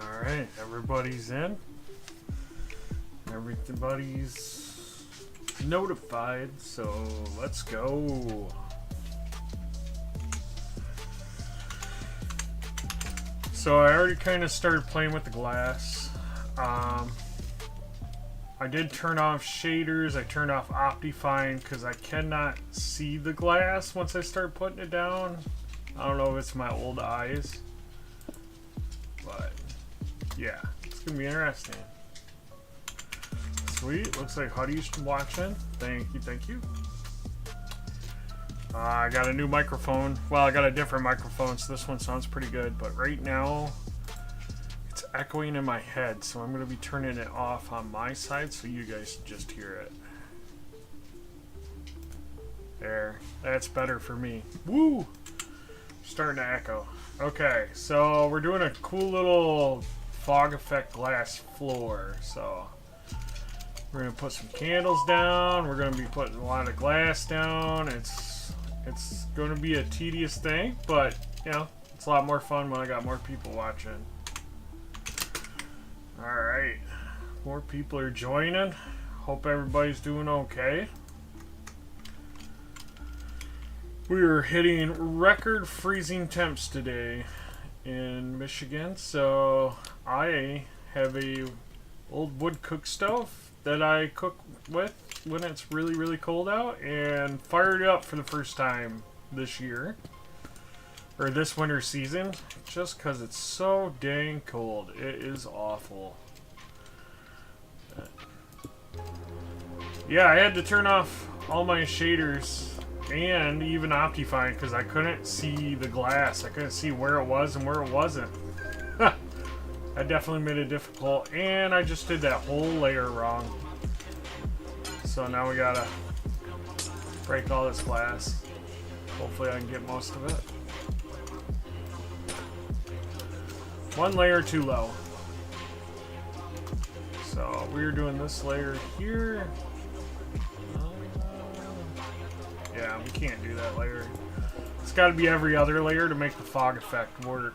Alright, everybody's in. Everybody's notified, so let's go. So I already kind of started playing with the glass. I did turn off shaders. I turned off Optifine because I cannot see the glass once I start putting it down. I don't know if it's my old eyes, but yeah, it's gonna be interesting. Sweet, looks like Huddy's watching. Thank you, thank you. I got a new microphone. Well, I got a different microphone, so this one sounds pretty good. But right now, it's echoing in my head, so I'm going to be turning it off on my side so you guys just hear it. There. That's better for me. Woo! Starting to echo. Okay, so we're doing a cool little fog effect glass floor. So we're going to put some candles down. We're going to be putting a lot of glass down. It's going to be a tedious thing, but, you know, it's a lot more fun when I got more people watching. Alright. More people are joining. Hope everybody's doing okay. We are hitting record freezing temps today in Michigan, so I have a old wood cook stove that I cook with when it's really, really cold out, and fired it up for the first time this year, or this winter season, just because it's so dang cold. It is awful. Yeah, I had to turn off all my shaders and even Optifine because I couldn't see the glass. I couldn't see where it was and where it wasn't. That definitely made it difficult, and I just did that whole layer wrong. So now we gotta break all this glass. Hopefully I can get most of it. One layer too low. So we're doing this layer here. Yeah, we can't do that layer. It's got to be every other layer to make the fog effect work.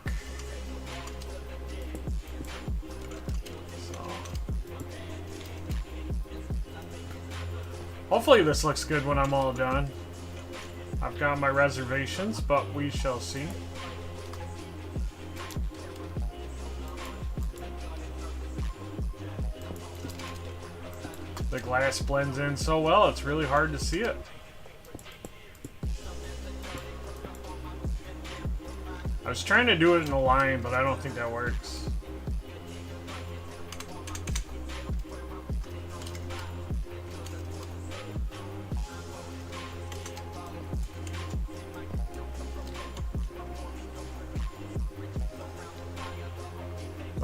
Hopefully this looks good when I'm all done. I've got my reservations, but we shall see. The glass blends in so well, it's really hard to see it. I was trying to do it in a line, but I don't think that works.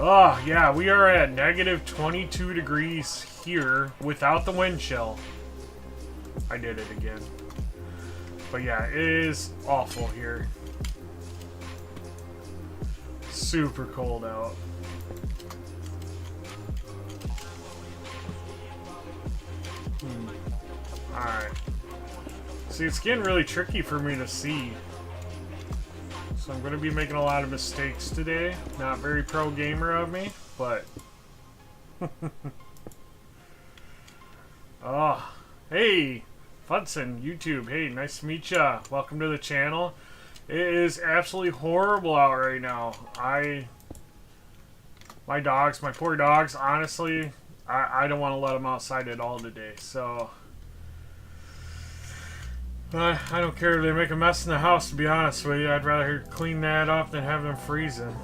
Oh, yeah, we are at negative 22 degrees here without the wind chill. I did it again. But yeah, it is awful here. Super cold out. Alright. See, it's getting really tricky for me to see. So I'm going to be making a lot of mistakes today. Not very pro gamer of me, but... Oh, hey, Fudson, YouTube. Hey, nice to meet ya. Welcome to the channel. It is absolutely horrible out right now. My dogs, my poor dogs, honestly, I don't want to let them outside at all today, so... I don't care if they make a mess in the house, to be honest with you. I'd rather clean that up than have them freezing.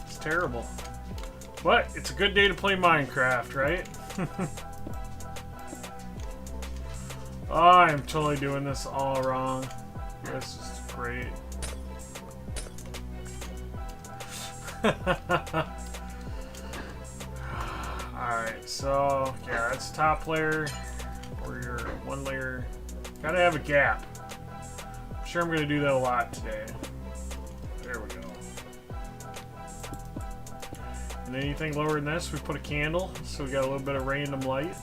It's terrible. But it's a good day to play Minecraft, right? Oh, I'm totally doing this all wrong. This is great. Alright, so yeah, that's the top layer, or your one layer. Gotta have a gap. I'm sure I'm gonna do that a lot today. There we go. And anything lower than this, we put a candle, so we got a little bit of random light.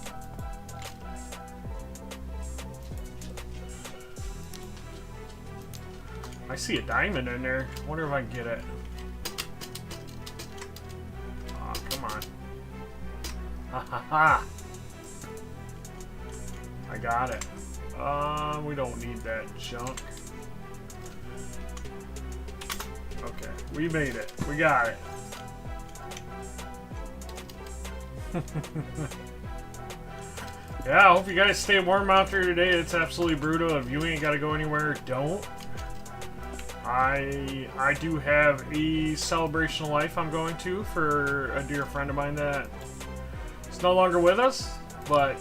I see a diamond in there. I wonder if I can get it. Oh, come on. Ha ha ha. I got it. We don't need that junk. Okay, we made it. We got it. Yeah, I hope you guys stay warm out there today. It's absolutely brutal. If you ain't got to go anywhere, don't. I do have a celebration of life I'm going to for a dear friend of mine that is no longer with us, but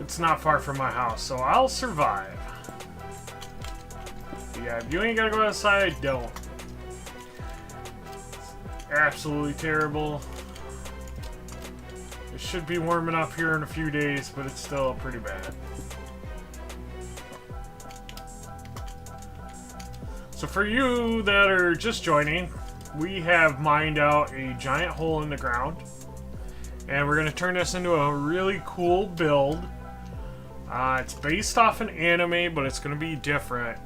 it's not far from my house, so I'll survive. Yeah, if you ain't got to go outside, don't. It's absolutely terrible. It should be warming up here in a few days, but it's still pretty bad. So for you that are just joining, we have mined out a giant hole in the ground. And we're going to turn this into a really cool build. It's based off an anime, but it's going to be different.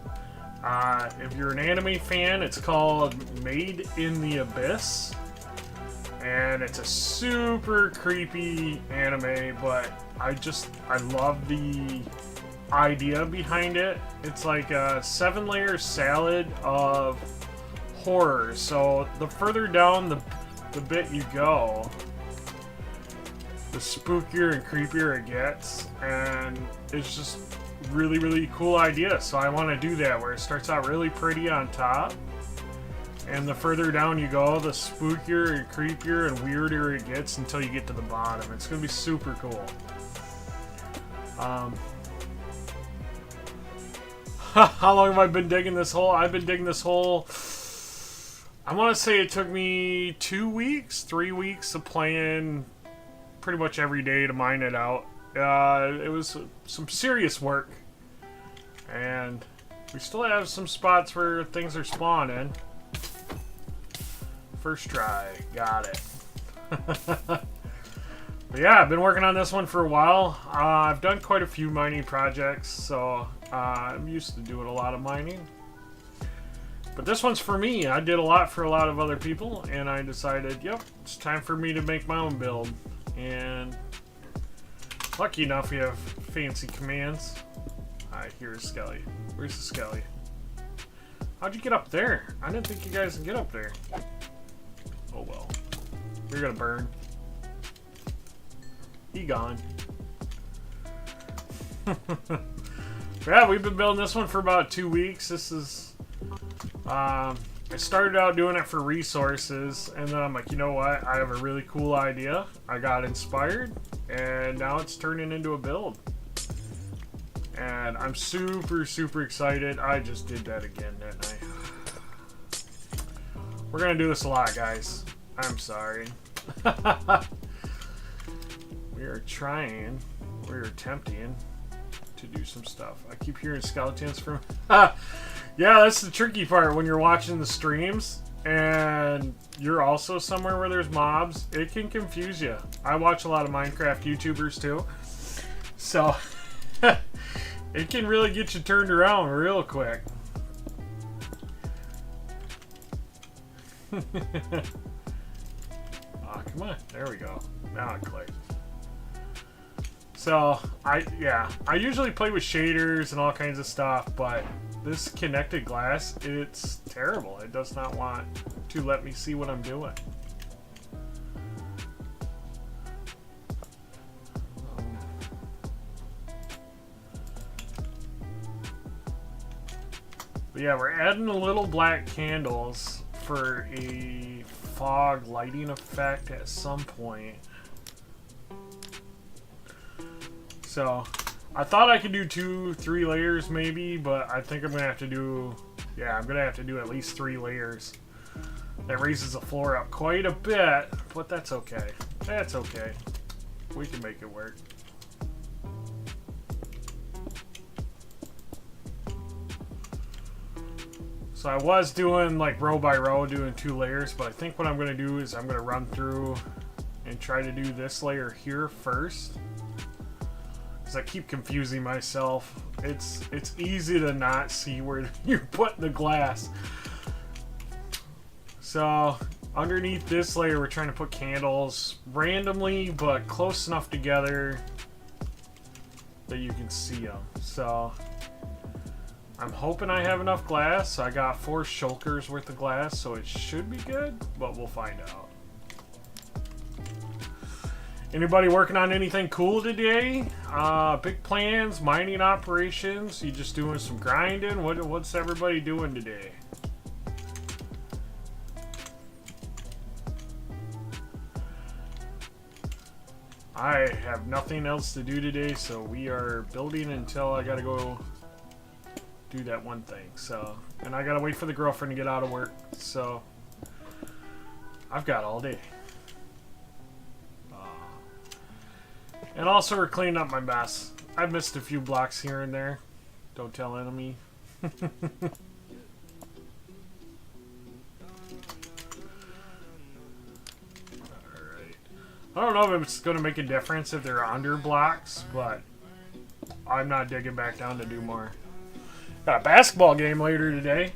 If you're an anime fan, it's called Made in the Abyss. And it's a super creepy anime, but I love the idea behind it. It's like a 7-layer salad of horror. So the further down the bit you go, the spookier and creepier it gets, and it's just really, really cool idea. So I want to do that, where it starts out really pretty on top, and the further down you go, the spookier and creepier and weirder it gets until you get to the bottom. It's going to be super cool. How long have I been digging this hole? I've been digging this hole, I want to say it took me 2 weeks, 3 weeks of playing pretty much every day to mine it out. It was some serious work, and we still have some spots where things are spawning. First try, got it. But yeah, I've been working on this one for a while. I've done quite a few mining projects, so I'm used to doing a lot of mining. But this one's for me. I did a lot for a lot of other people, and I decided, yep, it's time for me to make my own build. And lucky enough, we have fancy commands. Alright, here's Skelly. Where's the Skelly? How'd you get up there? I didn't think you guys could get up there. Oh well. You're gonna burn. He gone. Yeah, we've been building this one for about 2 weeks. This is... I started out doing it for resources, and then I'm like, you know what? I have a really cool idea. I got inspired, and now it's turning into a build. And I'm super, super excited. I just did that again, didn't I? We're gonna do this a lot, guys. I'm sorry. We are trying, we're attempting to do some stuff. I keep hearing skeletons from... Yeah, that's the tricky part when you're watching the streams and you're also somewhere where there's mobs. It can confuse you. I watch a lot of Minecraft YouTubers too. So, it can really get you turned around real quick. Oh, come on. There we go. Now it clicked. So, I usually play with shaders and all kinds of stuff, but this connected glass, it's terrible. It does not want to let me see what I'm doing. But yeah, we're adding a little black candles for a fog lighting effect at some point. So, I thought I could do 2-3 layers maybe, but I think I'm going to have to do, yeah, I'm going to have to do at least 3 layers. That raises the floor up quite a bit, but that's okay. That's okay. We can make it work. So I was doing like row by row, doing 2 layers, but I think what I'm going to do is I'm going to run through and try to do this layer here first. Because I keep confusing myself. It's easy to not see where you're putting the glass. So underneath this layer, we're trying to put candles randomly, but close enough together that you can see them. So I'm hoping I have enough glass. I got 4 shulkers worth of glass, so it should be good, but we'll find out. Anybody working on anything cool today? Big plans, mining operations? You just doing some grinding? What's everybody doing today? I have nothing else to do today, so we are building until I gotta go do that one thing. So, and I gotta wait for the girlfriend to get out of work, so I've got all day. And also we're cleaning up my mess. I've missed a few blocks here and there. Don't tell enemy. Alright. I don't know if it's going to make a difference if they're under blocks, but I'm not digging back down to do more. Got a basketball game later today.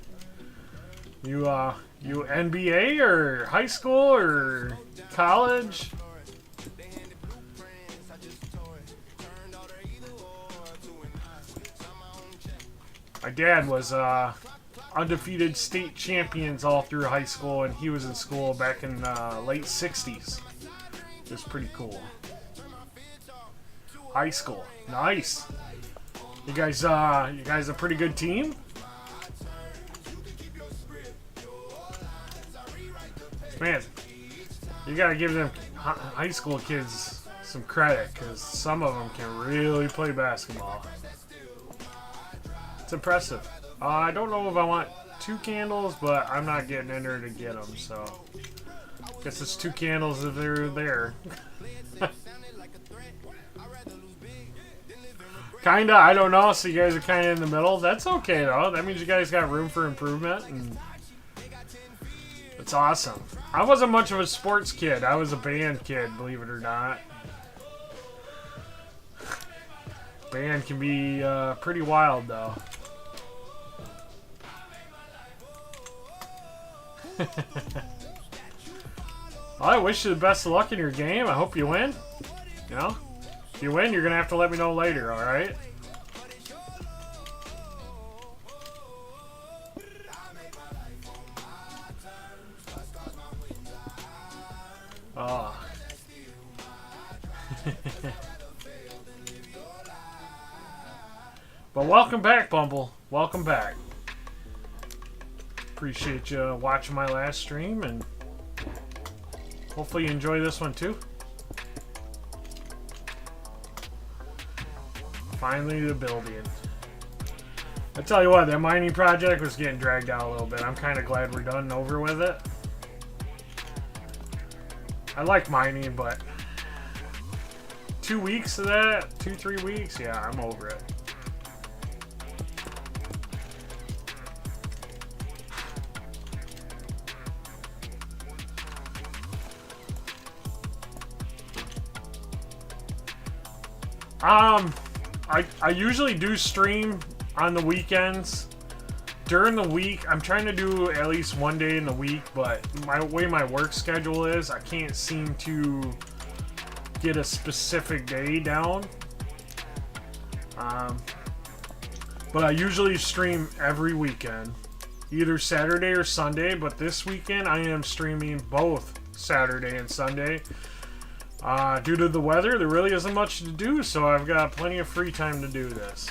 You NBA or high school or college? My dad was undefeated state champions all through high school, and he was in school back in late 60s. It was pretty cool. High school. Nice. You guys a pretty good team? Man, you gotta give them high school kids some credit, because some of them can really play basketball. It's impressive. I don't know if I want 2 candles, but I'm not getting in there to get them, so guess it's 2 candles if they're there. Kinda, I don't know, so you guys are kinda in the middle. That's okay though, that means you guys got room for improvement, and it's awesome. I wasn't much of a sports kid, I was a band kid, believe it or not. Band can be pretty wild though. Well, I wish you the best of luck in your game. I hope you win. You know, if you win, you're gonna have to let me know later. All right. Oh. But welcome back, Bumble. Welcome back. Appreciate you watching my last stream, and hopefully you enjoy this one too. Finally the building. I tell you what, that mining project was getting dragged out a little bit. I'm kind of glad we're done and over with it. I like mining, but 2 weeks of that, 2-3 weeks, yeah, I'm over it. I usually do stream on the weekends. During the week, I'm trying to do at least one day in the week, but my way my work schedule is, I can't seem to get a specific day down. But I usually stream every weekend, either Saturday or Sunday, but this weekend I am streaming both Saturday and Sunday. Due to the weather, there really isn't much to do, so I've got plenty of free time to do this.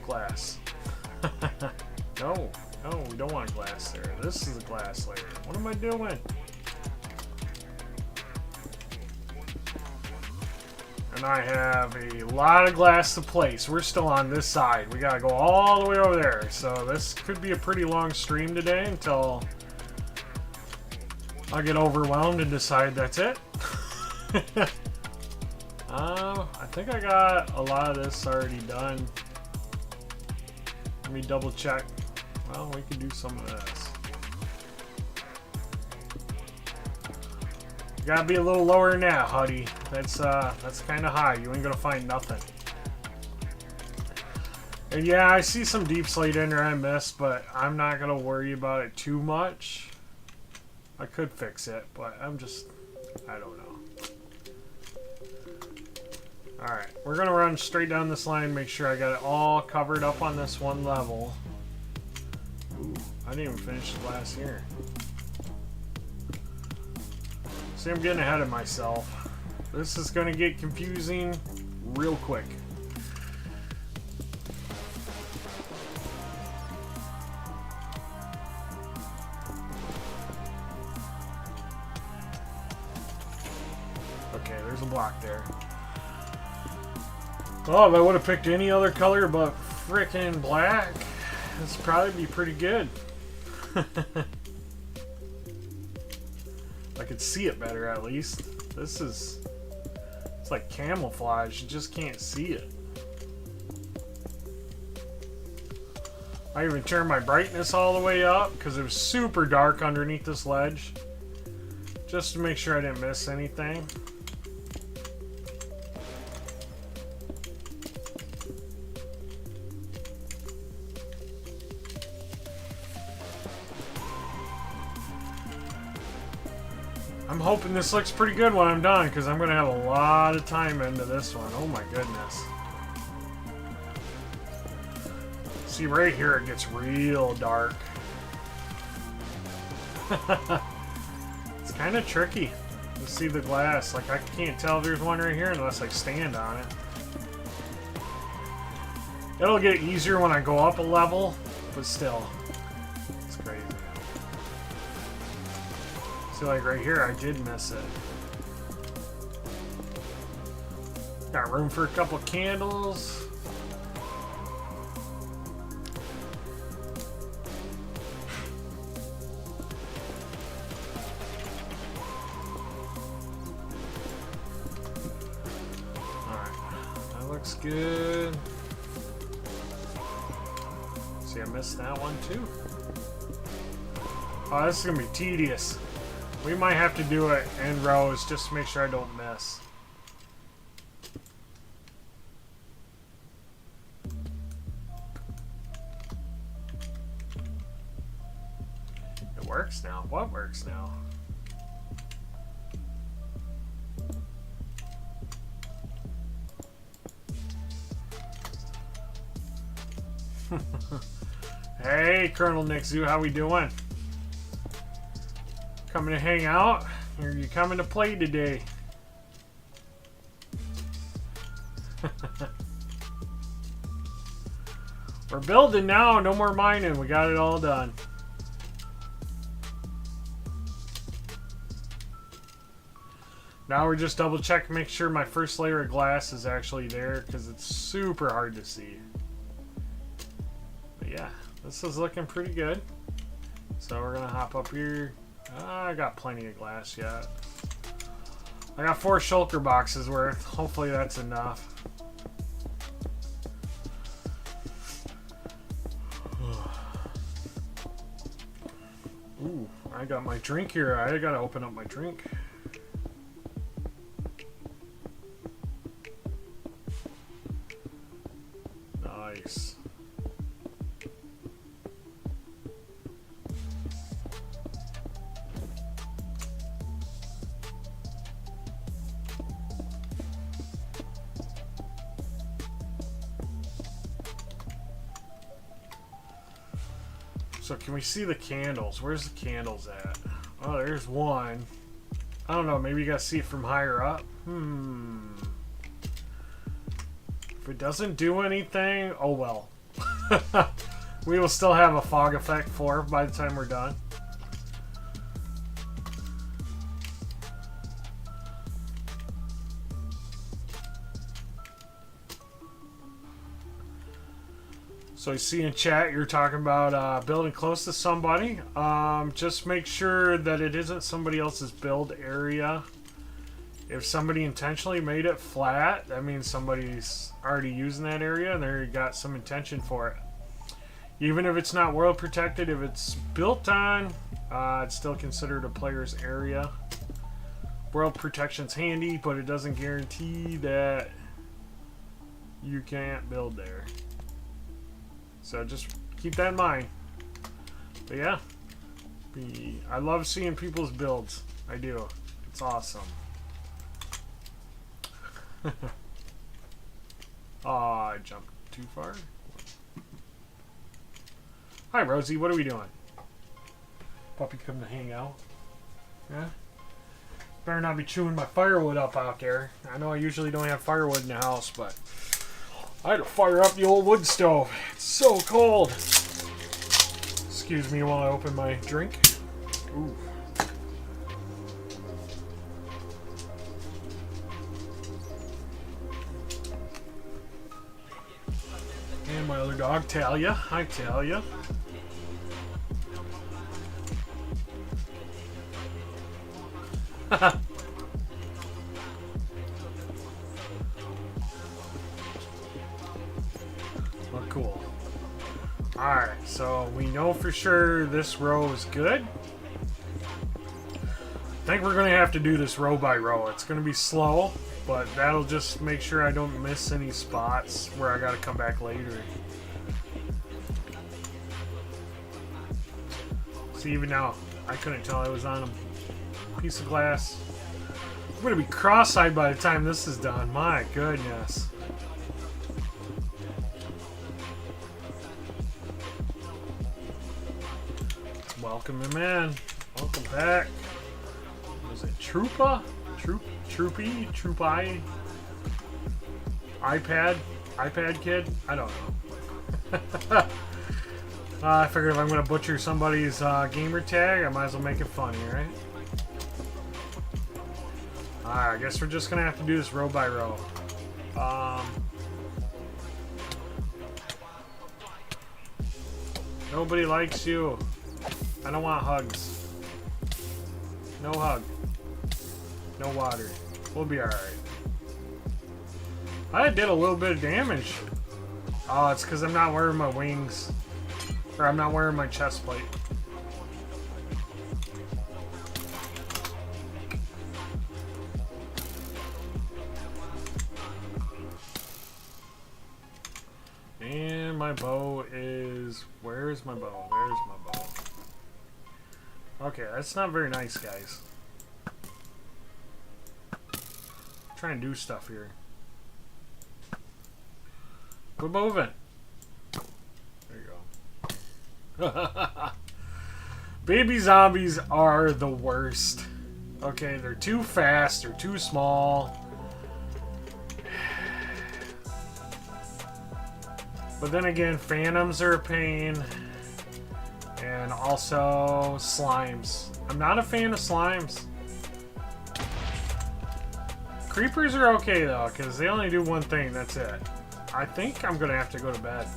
Glass. No, we don't want glass there. This is a glass layer. What am I doing? And I have a lot of glass to place. We're still on this side. We gotta go all the way over there. So this could be a pretty long stream today until I get overwhelmed and decide that's it. I think I got a lot of this already done. Let me double check. Well, we can do some of this. You gotta be a little lower than that, Huddy. That's kind of high. You ain't gonna find nothing. And yeah, I see some deep slate in there I missed, but I'm not gonna worry about it too much. I could fix it, but I don't know. Alright, we're gonna run straight down this line, make sure I got it all covered up on this one level. Ooh, I didn't even finish the glass here. See, I'm getting ahead of myself. This is gonna get confusing real quick. Okay, there's a block there. Oh, if I would have picked any other color but frickin' black, this would probably be pretty good. I could see it better at least. It's like camouflage, you just can't see it. I even turned my brightness all the way up because it was super dark underneath this ledge. Just to make sure I didn't miss anything. I'm hoping this looks pretty good when I'm done, because I'm going to have a lot of time into this one. Oh my goodness. See, right here it gets real dark. It's kind of tricky to see the glass. Like, I can't tell if there's one right here unless I stand on it. It'll get easier when I go up a level, but still. It's crazy. See, like right here, I did miss it. Got room for a couple candles. Alright, that looks good. See, I missed that one too. Oh, this is gonna be tedious. We might have to do it in rows just to make sure I don't miss. It works now. What works now? Hey, Colonel Nick Zoo, how we doing? Coming to hang out? Or are you coming to play today? We're building now, no more mining. We got it all done. Now we're just double checking, make sure my first layer of glass is actually there, because it's super hard to see. But yeah, this is looking pretty good. So we're gonna hop up here. I got plenty of glass yet. I got 4 shulker boxes worth. Hopefully that's enough. Ooh, I got my drink here. I gotta open up my drink. Nice. So can we see the candles? Where's the candles at? Oh, there's one. I don't know, maybe you gotta see it from higher up. If it doesn't do anything, oh well. We will still have a fog effect for by the time we're done. So I see in chat you're talking about building close to somebody. Just make sure that it isn't somebody else's build area. If somebody intentionally made it flat, that means somebody's already using that area and they got some intention for it. Even if it's not world protected, if it's built on, it's still considered a player's area. World protection's handy, but it doesn't guarantee that you can't build there. So just keep that in mind. But yeah, I love seeing people's builds. I do. It's awesome. Oh, I jumped too far. Hi, Rosie. What are we doing? Puppy come to hang out. Yeah? Better not be chewing my firewood up out there. I know I usually don't have firewood in the house, but I had to fire up the old wood stove. It's so cold. Excuse me while I open my drink. Ooh. And my other dog, Talia. Hi, Talia. Well, cool. Alright, so we know for sure this row is good. I think we're going to have to do this row by row. It's going to be slow, but that'll just make sure I don't miss any spots where I got to come back later. See, even now, I couldn't tell I was on a piece of glass. I'm going to be cross-eyed by the time this is done. My goodness. Welcome him in. Welcome back. Was it Troopa? Troopy? Troopy? iPad kid? I don't know. I figured if I'm going to butcher somebody's gamer tag, I might as well make it funny, right? Alright, I guess we're just going to have to do this row by row. Nobody likes you. I don't want hugs. No hug. No water. We'll be alright. I did a little bit of damage. Oh, it's because I'm not wearing my wings. Or I'm not wearing my chest plate. And my bow is... Where is my bow? There's my bow. Okay, that's not very nice, guys. Try and do stuff here. Quit moving. There you go. Baby zombies are the worst. Okay, they're too fast, they're too small. But then again, phantoms are a pain. And also slimes. I'm not a fan of slimes. Creepers are okay though, because they only do one thing, that's it. I think I'm gonna have to go to bed.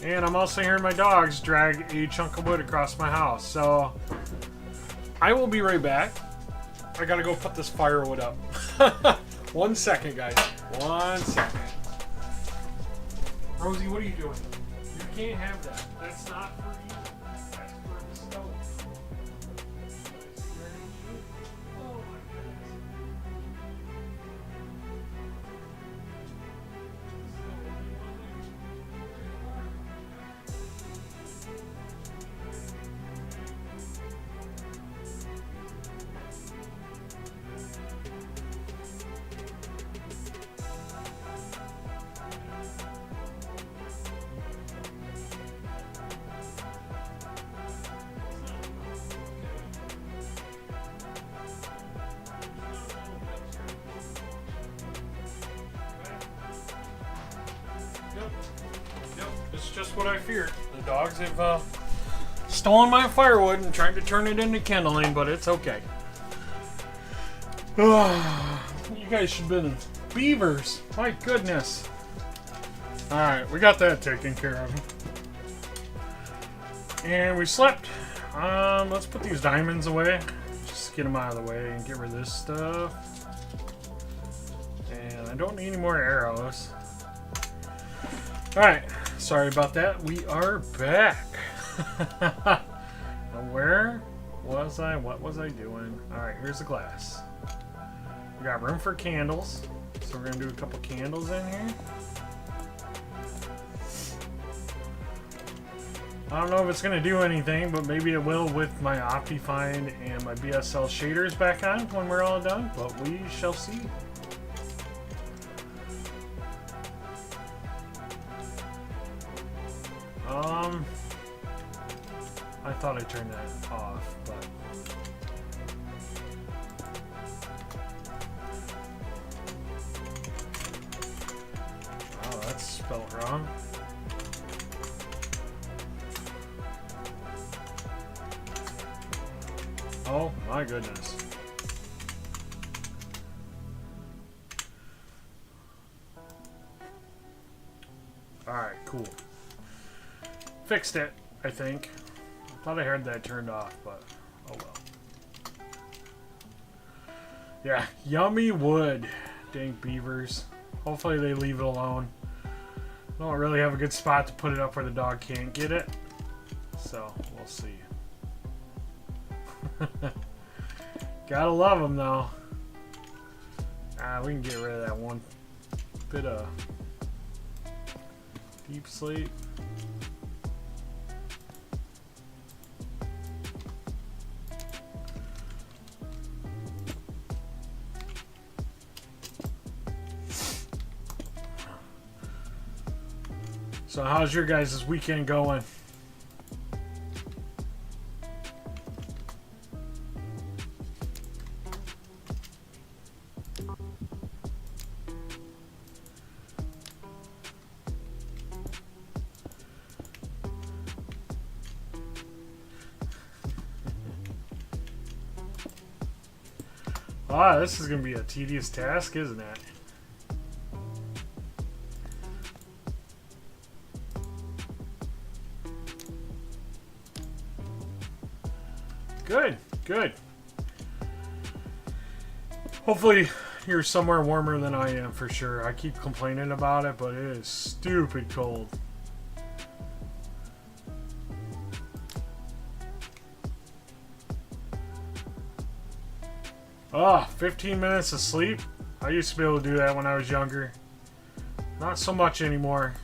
And I'm also hearing my dogs drag a chunk of wood across my house, so I will be right back. I gotta go put this firewood up. 1 second, guys. 1 second. Rosie, what are you doing? You can't have that. That's not for you. That's for the stove. Oh my goodness. It's just what I feared. The dogs have stolen my firewood and tried to turn it into kindling, but it's okay. You guys should have been beavers. My goodness. Alright, we got that taken care of. And we slept. Let's put these diamonds away. Just get them out of the way and get rid of this stuff. And I don't need any more arrows. Alright, Sorry about that. We are back. Now where was I? What was I doing? Alright, here's the glass. We got room for candles. So we're going to do a couple candles in here. I don't know if it's going to do anything, but maybe it will with my Optifine and my BSL shaders back on when we're all done. But we shall see. I thought I turned that off, but oh, that's spelled wrong. Oh my goodness. Alright, cool. Fixed it, I think. I thought I heard that turned off, but oh well. Yeah, yummy wood. Dang beavers. Hopefully they leave it alone. I don't really have a good spot to put it up where the dog can't get it. So, we'll see. Gotta love them though. We can get rid of that one bit of deep sleep. So how's your guys' weekend going? Ah, this is going to be a tedious task, isn't it? Good, good. Hopefully you're somewhere warmer than I am for sure. I keep complaining about it, but it is stupid cold. Oh, 15 minutes of sleep? I used to be able to do that when I was younger. Not so much anymore.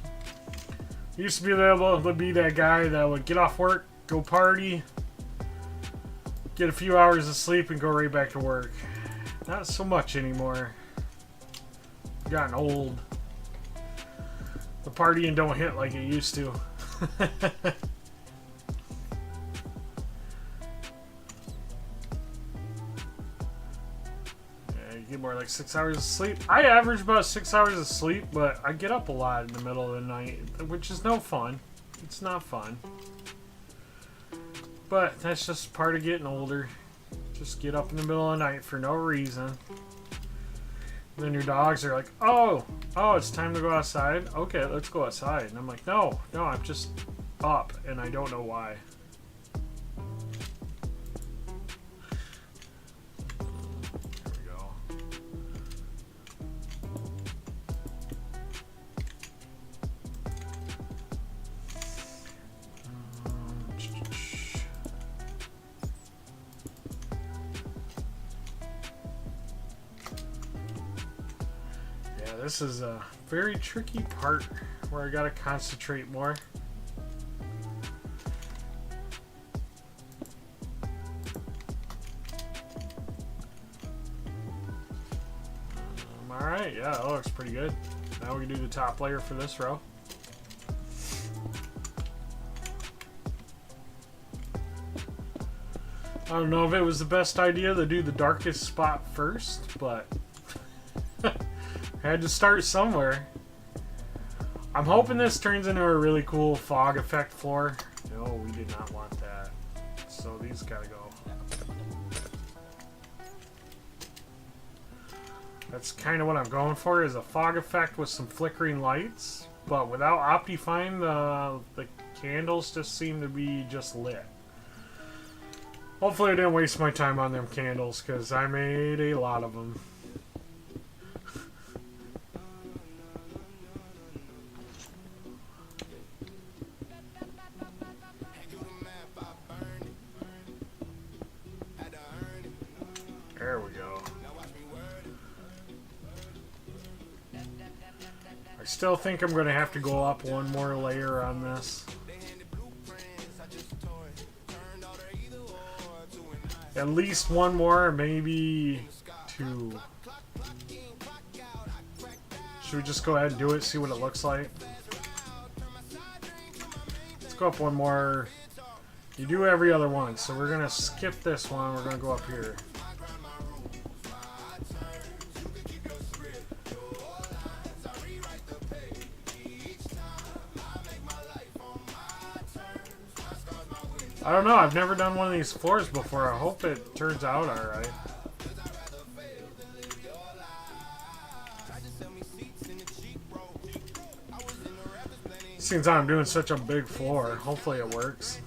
I used to be able to be that guy that would get off work, go party, get a few hours of sleep, and go right back to work. Not so much anymore. I've gotten old. The partying don't hit like it used to. Get more like 6 hours of sleep. I average about 6 hours of sleep, but I get up a lot in the middle of the night, which is no fun. It's not fun. But that's just part of getting older. Just get up in the middle of the night for no reason. Then your dogs are like, oh, it's time to go outside. Okay, let's go outside. And I'm like, no, I'm just up, and I don't know why. This is a very tricky part where I gotta concentrate more. Alright, yeah, that looks pretty good. Now we can do the top layer for this row. I don't know if it was the best idea to do the darkest spot first, but had to start somewhere. I'm hoping this turns into a really cool fog effect floor. No, we did not want that. So these gotta go. That's kind of what I'm going for, is a fog effect with some flickering lights. But without Optifine, the candles just seem to be just lit. Hopefully I didn't waste my time on them candles, because I made a lot of them. still think I'm going to have to go up one more layer on this. At least one more, maybe two. Should we just go ahead and do it, see what it looks like? Let's go up one more. You do every other one, so we're going to skip this one. We're going to go up here. I don't know. I've never done one of these floors before. I hope it turns out alright. Seems I'm doing such a big floor. Hopefully it works.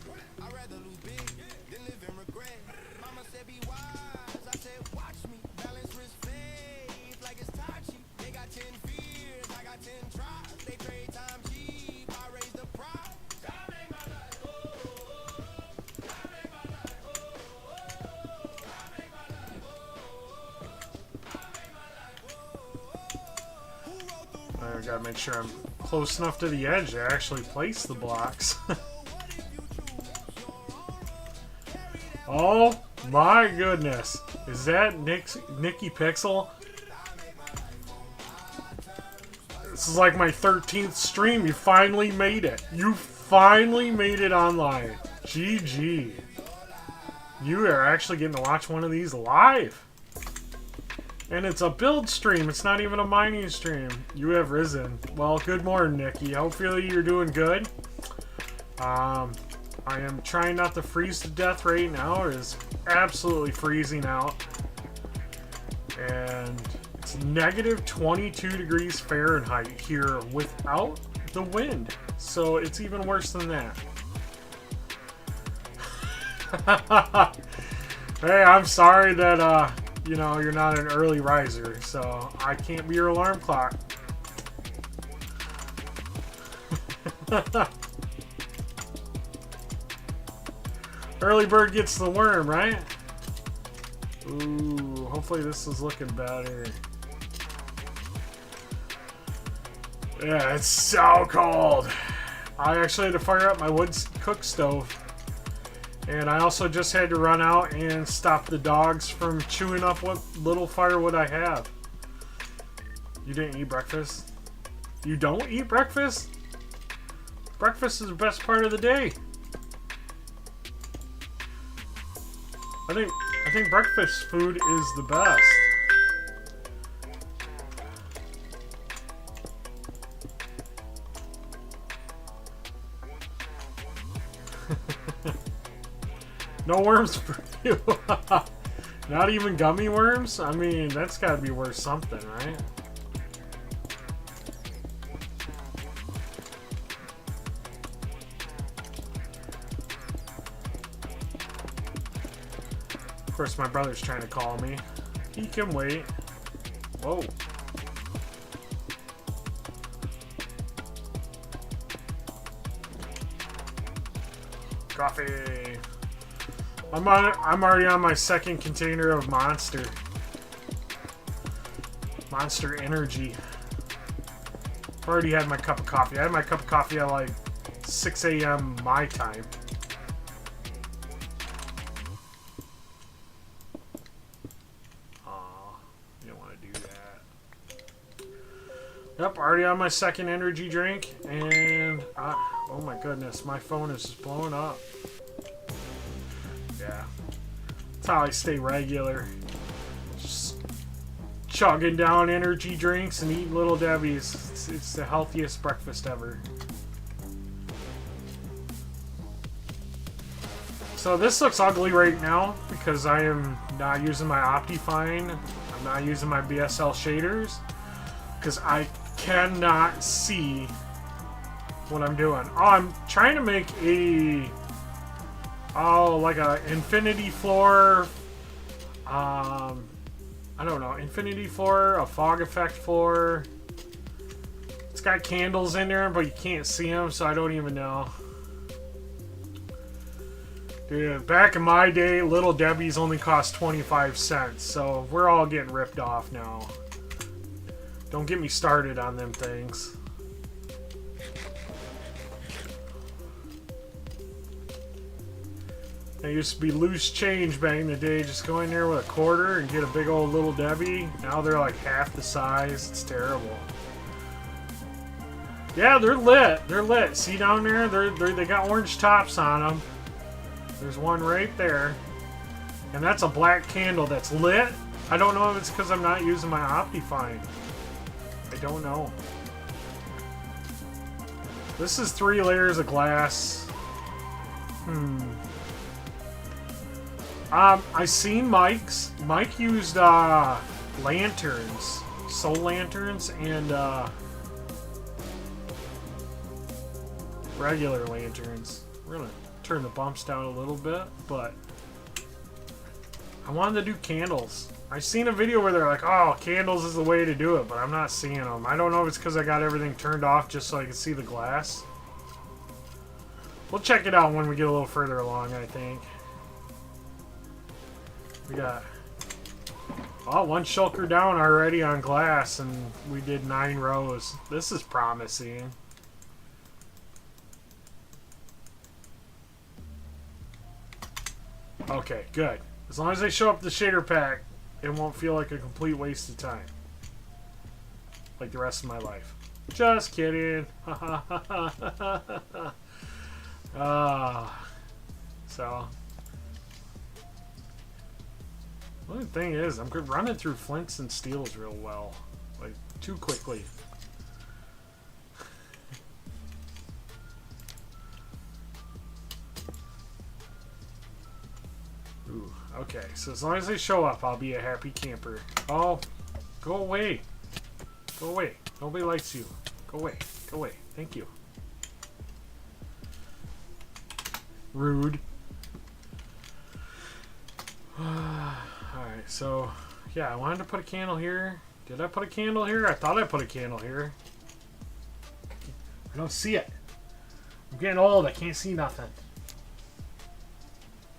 I gotta make sure I'm close enough to the edge to actually place the blocks. Oh my goodness. Is that Nikki Pixel? This is like my 13th stream. You finally made it. You finally made it online. GG. You are actually getting to watch one of these live. And it's a build stream. It's not even a mining stream. You have risen. Well, good morning, Nikki. Hopefully you're doing good. I am trying not to freeze to death right now. It is absolutely freezing out. And it's negative 22 degrees Fahrenheit here without the wind. So it's even worse than that. Hey, I'm sorry that, you know, you're not an early riser, so I can't be your alarm clock. Early bird gets the worm, right? Ooh, hopefully this is looking better. Yeah, it's so cold. I actually had to fire up my wood cook stove. And I also just had to run out and stop the dogs from chewing up what little firewood I have. You didn't eat breakfast? You don't eat breakfast? Breakfast is the best part of the day. I think breakfast food is the best. No worms for you. Not even gummy worms? I mean, that's gotta be worth something, right? Of course, my brother's trying to call me. He can wait. Whoa. Coffee. I'm already on my second container of Monster Energy. I've already had my cup of coffee. I had my cup of coffee at like 6 a.m. my time. Aw, you don't want to do that. Yep, already on my second energy drink, and oh my goodness, my phone is just blowing up. Yeah, that's how I stay regular. Just chugging down energy drinks and eating Little Debbie's. It's the healthiest breakfast ever. So this looks ugly right now because I am not using my Optifine. I'm not using my BSL shaders because I cannot see what I'm doing. Oh, I'm trying to make a like a infinity floor. I don't know, infinity floor, a fog effect floor. It's got candles in there, but you can't see them, so I don't even know. Dude, back in my day, Little Debbie's only cost 25 cents, so we're all getting ripped off now. Don't get me started on them things. It used to be loose change back in the day. Just go in there with a quarter and get a big old Little Debbie. Now they're like half the size. It's terrible. Yeah, they're lit. They're lit. See down there? They got orange tops on them. There's one right there. And that's a black candle that's lit. I don't know if it's because I'm not using my Optifine. I don't know. This is 3 layers of glass. I seen Mike's. Mike used lanterns, soul lanterns, and regular lanterns. We're gonna turn the bumps down a little bit, but I wanted to do candles. I seen a video where they're like, "Oh, candles is the way to do it," but I'm not seeing them. I don't know if it's because I got everything turned off just so I can see the glass. We'll check it out when we get a little further along, I think. We got, oh, 1 shulker down already on glass, and we did 9 rows. This is promising. Okay, good. As long as they show up the shader pack, it won't feel like a complete waste of time. Like the rest of my life. Just kidding. So... the only thing is, I'm running through flints and steels real well. Like, too quickly. Ooh, okay. So as long as they show up, I'll be a happy camper. Oh, go away. Go away. Nobody likes you. Go away. Go away. Thank you. Rude. Alright, so, yeah, I wanted to put a candle here. Did I put a candle here? I thought I put a candle here. I don't see it. I'm getting old. I can't see nothing.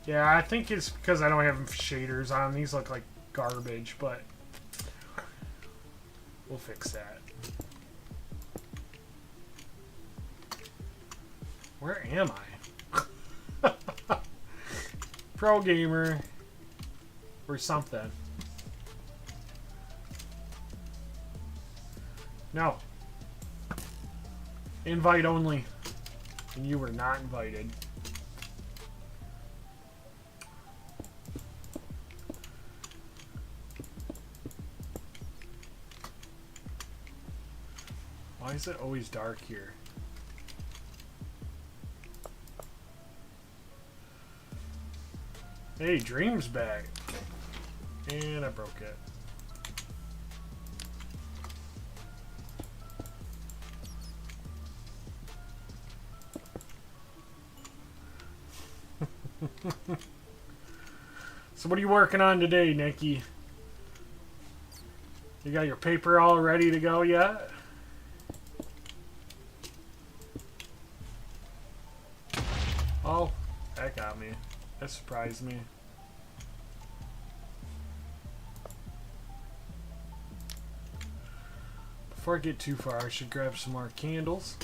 Yeah, I think it's because I don't have shaders on. These look like garbage, but we'll fix that. Where am I? Pro gamer. Or something. No. Invite only. And you were not invited. Why is it always dark here? Hey, Dream's back. And I broke it. So what are you working on today, Nikki? You got your paper all ready to go yet? Oh, that got me. That surprised me. Before I get too far, I should grab some more candles.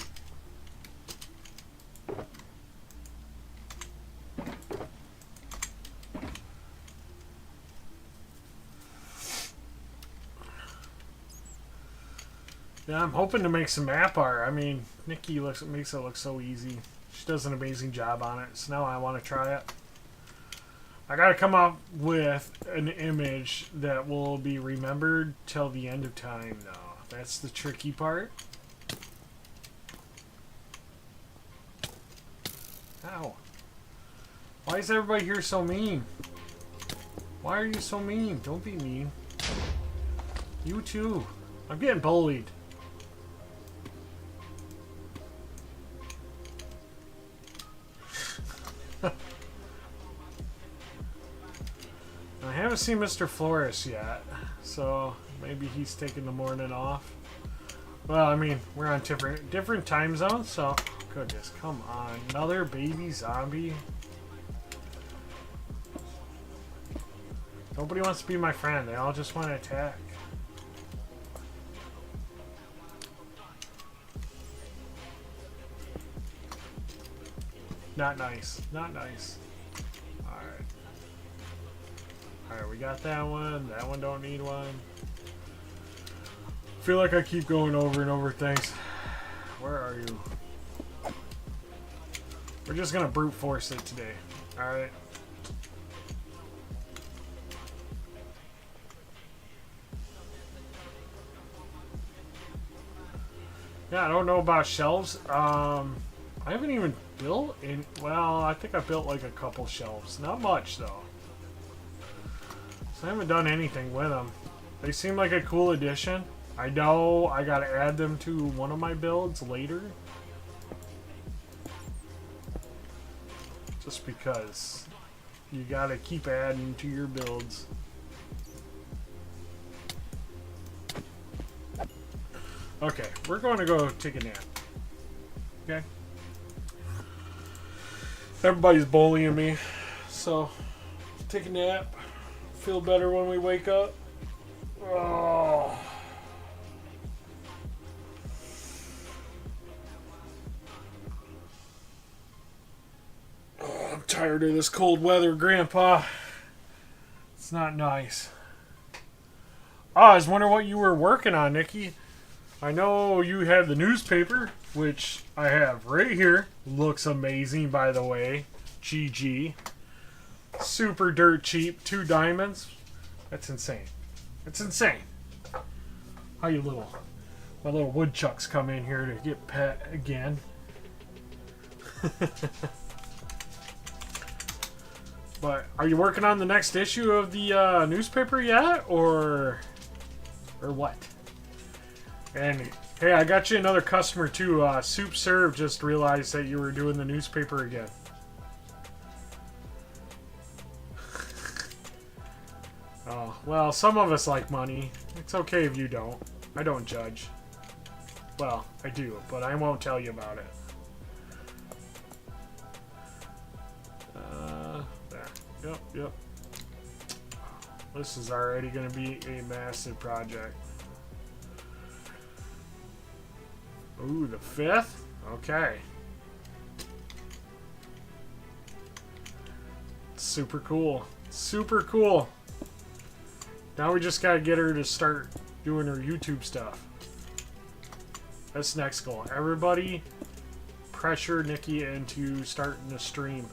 Yeah, I'm hoping to make some map art. I mean, Nikki makes it look so easy. She does an amazing job on it, so now I want to try it. I gotta come up with an image that will be remembered till the end of time, though. That's the tricky part. Ow. Why is everybody here so mean? Why are you so mean? Don't be mean. You too. I'm getting bullied. I haven't seen Mr. Flores yet, so maybe he's taking the morning off. Well, I mean, we're on different time zones, so goodness, come on, another baby zombie. Nobody wants to be my friend. They all just want to attack. Not nice. Not nice. we got that one. That one don't need one. I feel like I keep going over and over things. Where are you? We're just gonna brute force it today. Alright. Yeah, I don't know about shelves. I haven't even built in. Well, I think I built like a couple shelves. Not much though. So I haven't done anything with them. They seem like a cool addition. I know I gotta add them to one of my builds later. Just because you gotta keep adding to your builds. Okay, we're going to go take a nap. Okay? Everybody's bullying me, so take a nap. Feel better when we wake up. Oh. I'm tired of this cold weather, Grandpa. It's not nice. Oh, I was wondering what you were working on, Nikki. I know you have the newspaper, which I have right here. Looks amazing, by the way. GG. Super dirt cheap. 2 diamonds. That's insane. It's insane. How you my little woodchucks come in here to get pet again. But are you working on the next issue of the newspaper yet, or what? And hey, I got you another customer too. Soup Serve just realized that you were doing the newspaper again. Oh, well, some of us like money. It's okay if you don't. I don't judge. Well, I do, but I won't tell you about it. There. Yep. This is already going to be a massive project. Ooh, the 5th? Okay. Super cool. Super cool. Now we just gotta get her to start doing her YouTube stuff. That's next goal. Everybody pressure Nikki into starting the stream.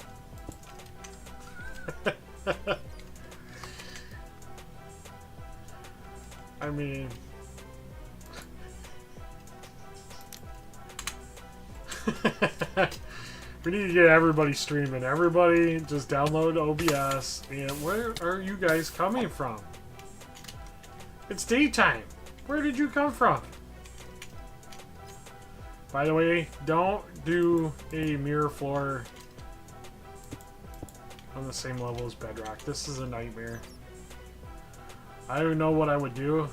I mean... we need to get everybody streaming. Everybody just download OBS. And where are you guys coming from? It's daytime. Where did you come from? By the way, don't do a mirror floor on the same level as Bedrock. This is a nightmare. I don't know what I would do.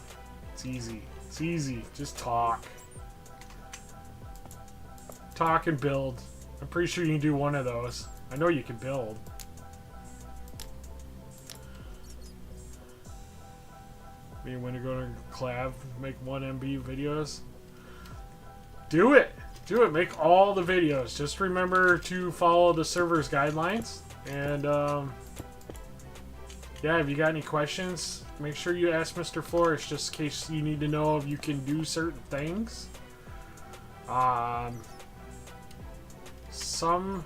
It's easy. It's easy. Just talk. Talk and build. I'm pretty sure you can do one of those. I know you can build. Me and Wendy go to collab, make 1 MB videos. Do it! Do it! Make all the videos. Just remember to follow the server's guidelines. And, yeah, if you got any questions, make sure you ask Mr. Flores, just in case you need to know if you can do certain things. Some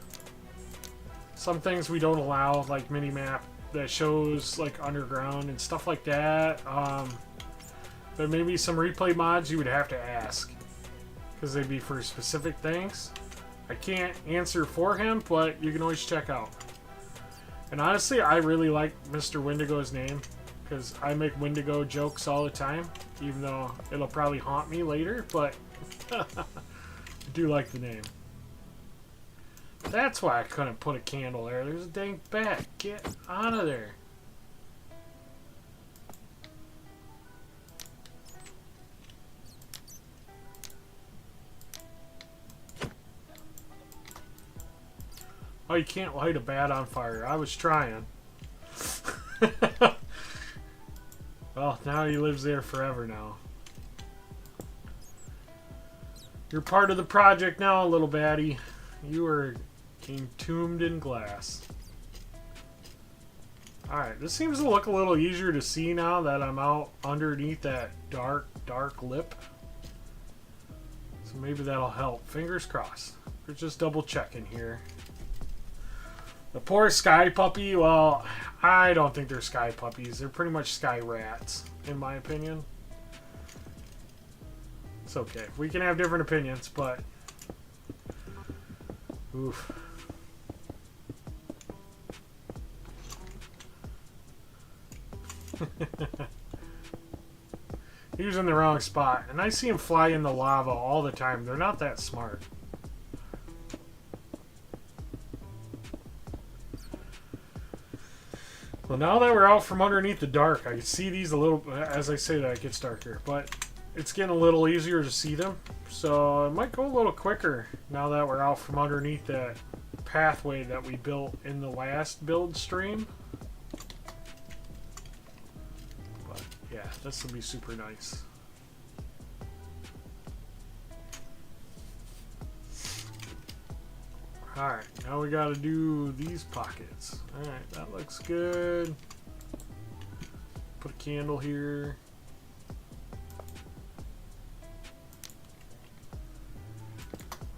things we don't allow, like minimap that shows like underground and stuff like that. But maybe some replay mods you would have to ask, because they'd be for specific things. I can't answer for him, but you can always check out. And honestly, I really like Mr. Wendigo's name, because I make Wendigo jokes all the time, even though it'll probably haunt me later, but I do like the name. That's why I couldn't put a candle there. There's a dang bat. Get out of there. Oh, you can't light a bat on fire. I was trying. Well, now he lives there forever now. You're part of the project now, little baddie. You are entombed in glass. Alright, this seems to look a little easier to see now that I'm out underneath that dark lip. So maybe that'll help. Fingers crossed. We're just double checking here. The poor sky puppy, well, I don't think they're sky puppies. They're pretty much sky rats, in my opinion. It's okay. We can have different opinions, but... Oof. He was in the wrong spot. And I see him fly in the lava all the time. They're not that smart. Well, now that we're out from underneath the dark, I can see these a little... As I say that, it gets darker. But it's getting a little easier to see them. So it might go a little quicker now that we're out from underneath that pathway that we built in the last build stream. Yeah, this will be super nice. Alright, now we gotta do these pockets. Alright, that looks good. Put a candle here.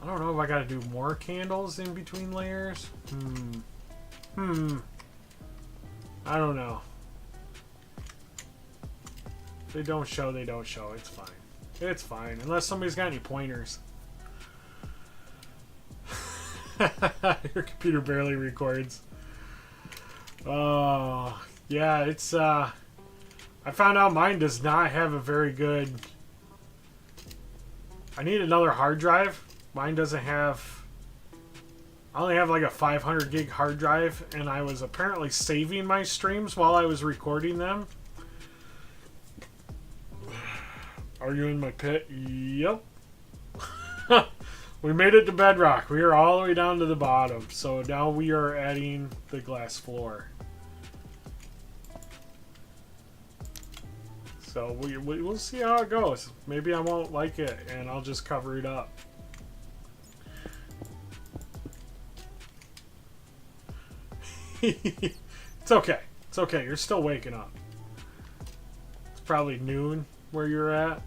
I don't know if I gotta do more candles in between layers. I don't know. They don't show, they don't show. It's fine. It's fine. Unless somebody's got any pointers. Your computer barely records. Oh, yeah, it's, I found out mine does not have a very good... I need another hard drive. Mine doesn't have... I only have like a 500 gig hard drive, and I was apparently saving my streams while I was recording them. Are you in my pit? Yep. We made it to Bedrock. We are all the way down to the bottom. So now we are adding the glass floor. So we'll see how it goes. Maybe I won't like it and I'll just cover it up. It's okay. It's okay. You're still waking up. It's probably noon where you're at.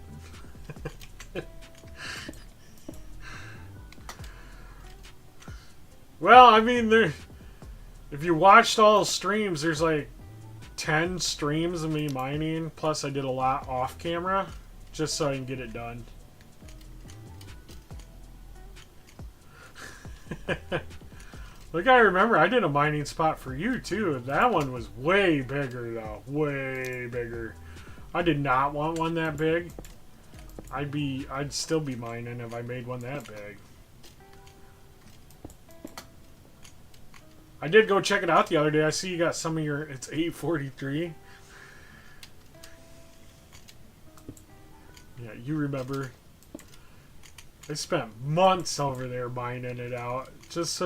Well, I mean, if you watched all the streams, there's like 10 streams of me mining, plus I did a lot off camera, just so I can get it done. Look, I remember I did a mining spot for you too. That one was way bigger though, way bigger. I did not want one that big. I'd still be mining if I made one that big. I did go check it out the other day. I see you got some of your... It's 843. Yeah, you remember. I spent months over there mining it out. Just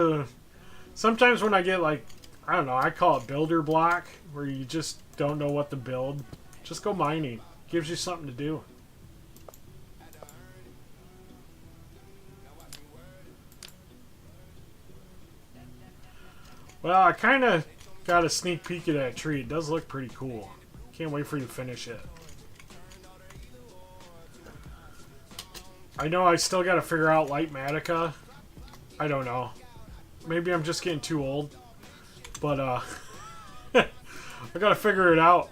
sometimes when I get like... I don't know, I call it builder block. Where you just don't know what to build. Just go mining. Gives you something to do. Well, I kind of got a sneak peek of that tree. It does look pretty cool. Can't wait for you to finish it. I know I still got to figure out Lightmatica. I don't know. Maybe I'm just getting too old. But, I got to figure it out.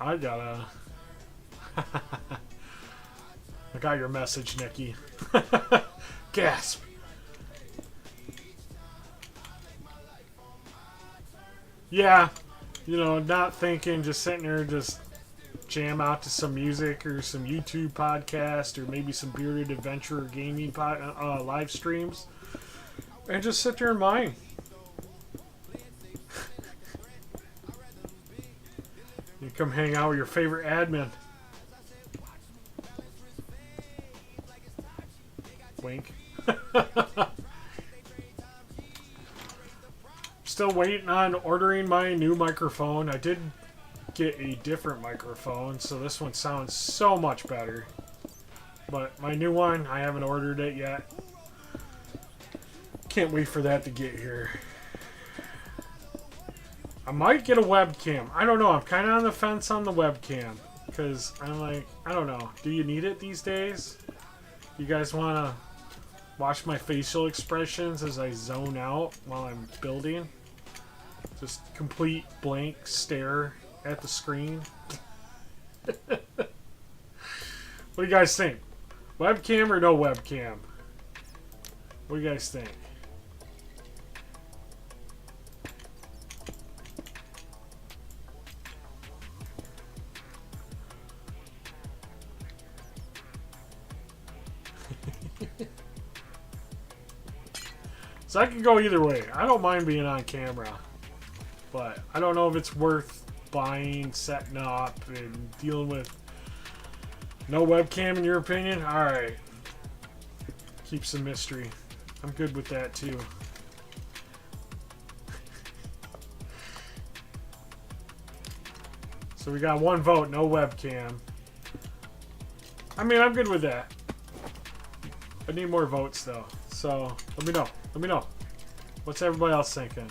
I gotta... I got your message, Nikki. Gasp. Yeah, you know, not thinking, just sitting there, just jam out to some music or some YouTube podcast or maybe some Bearded Adventure gaming live streams, and just sit there and mine. You come hang out with your favorite admin. Wink. Still waiting on ordering my new microphone. I did get a different microphone, so this one sounds so much better. But my new one, I haven't ordered it yet. Can't wait for that to get here. I might get a webcam. I don't know. I'm kind of on the fence on the webcam. Because I'm like, I don't know. Do you need it these days? You guys want to watch my facial expressions as I zone out while I'm building? Just complete blank stare at the screen. What do you guys think? Webcam or no webcam? What do you guys think? So I could go either way. I don't mind being on camera. But I don't know if it's worth buying, setting up, and dealing with no webcam in your opinion? Alright. Keep some mystery. I'm good with that too. So we got one vote, no webcam. I mean, I'm good with that. I need more votes though. So let me know. Let me know. What's everybody else thinking?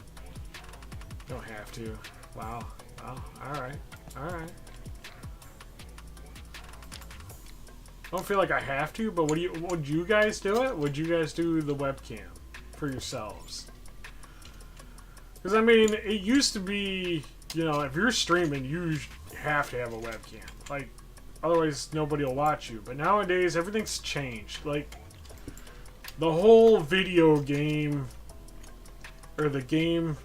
Don't have to. Wow. Wow. Alright. Alright. I don't feel like I have to, but would you guys do it? Would you guys do the webcam for yourselves? Because, I mean, it used to be, you know, if you're streaming, you have to have a webcam. Like, otherwise nobody will watch you. But nowadays, everything's changed. Like, the whole video game, or the game,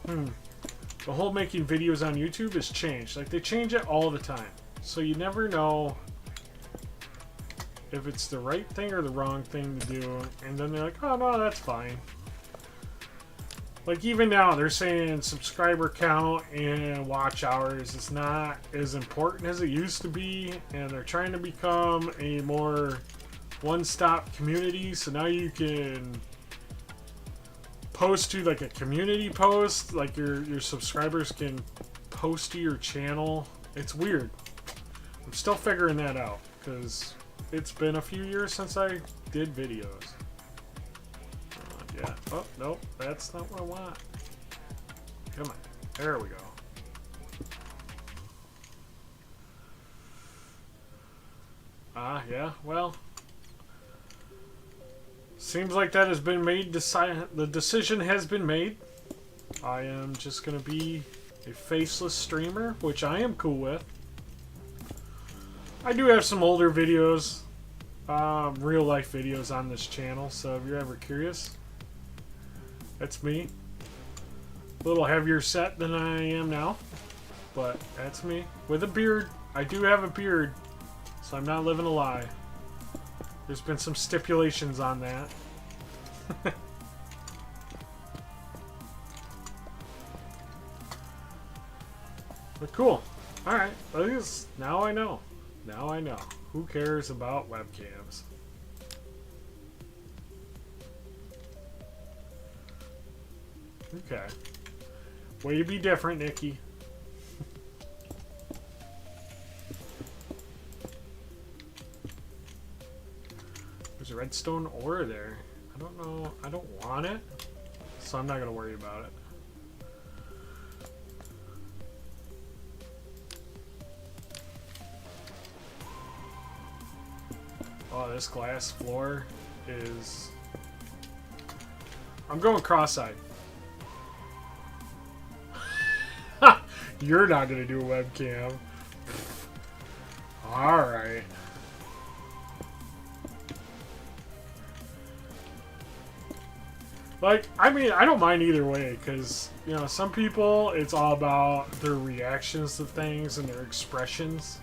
the whole making videos on YouTube has changed. Like, they change it all the time. So you never know if it's the right thing or the wrong thing to do. And then they're like, oh, no, that's fine. Like, even now, they're saying subscriber count and watch hours is not as important as it used to be. And they're trying to become a more one-stop community. So now you can post to, like, a community post. Like, your subscribers can post to your channel. It's weird. I'm still figuring that out, because it's been a few years since I did videos. Yeah. Oh, nope. That's not what I want. Come on. There we go. Yeah. Well, seems like that has been made. The decision has been made. I am just going to be a faceless streamer, which I am cool with. I do have some older videos, real life videos on this channel, so if you're ever curious, that's me. A little heavier set than I am now, but that's me. With a beard. I do have a beard, so I'm not living a lie. There's been some stipulations on that. But cool. Alright, at least now I know. Now I know. Who cares about webcams? Okay. Way to be different, Nikki. There's a redstone ore there. I don't know. I don't want it, so I'm not going to worry about it. Oh, this glass floor is... I'm going cross-eyed. You're not going to do a webcam. Alright. Like, I mean, I don't mind either way, because, you know, some people, it's all about their reactions to things and their expressions.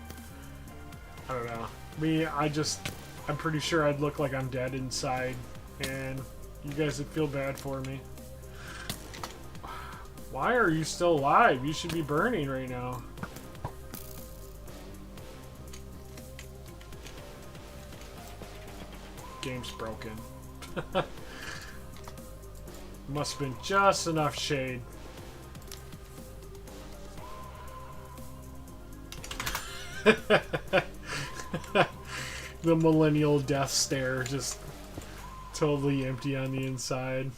I don't know. Me, I'm pretty sure I'd look like I'm dead inside, and you guys would feel bad for me. Why are you still alive? You should be burning right now. Game's broken. Must have been just enough shade. The millennial death stare, just totally empty on the inside.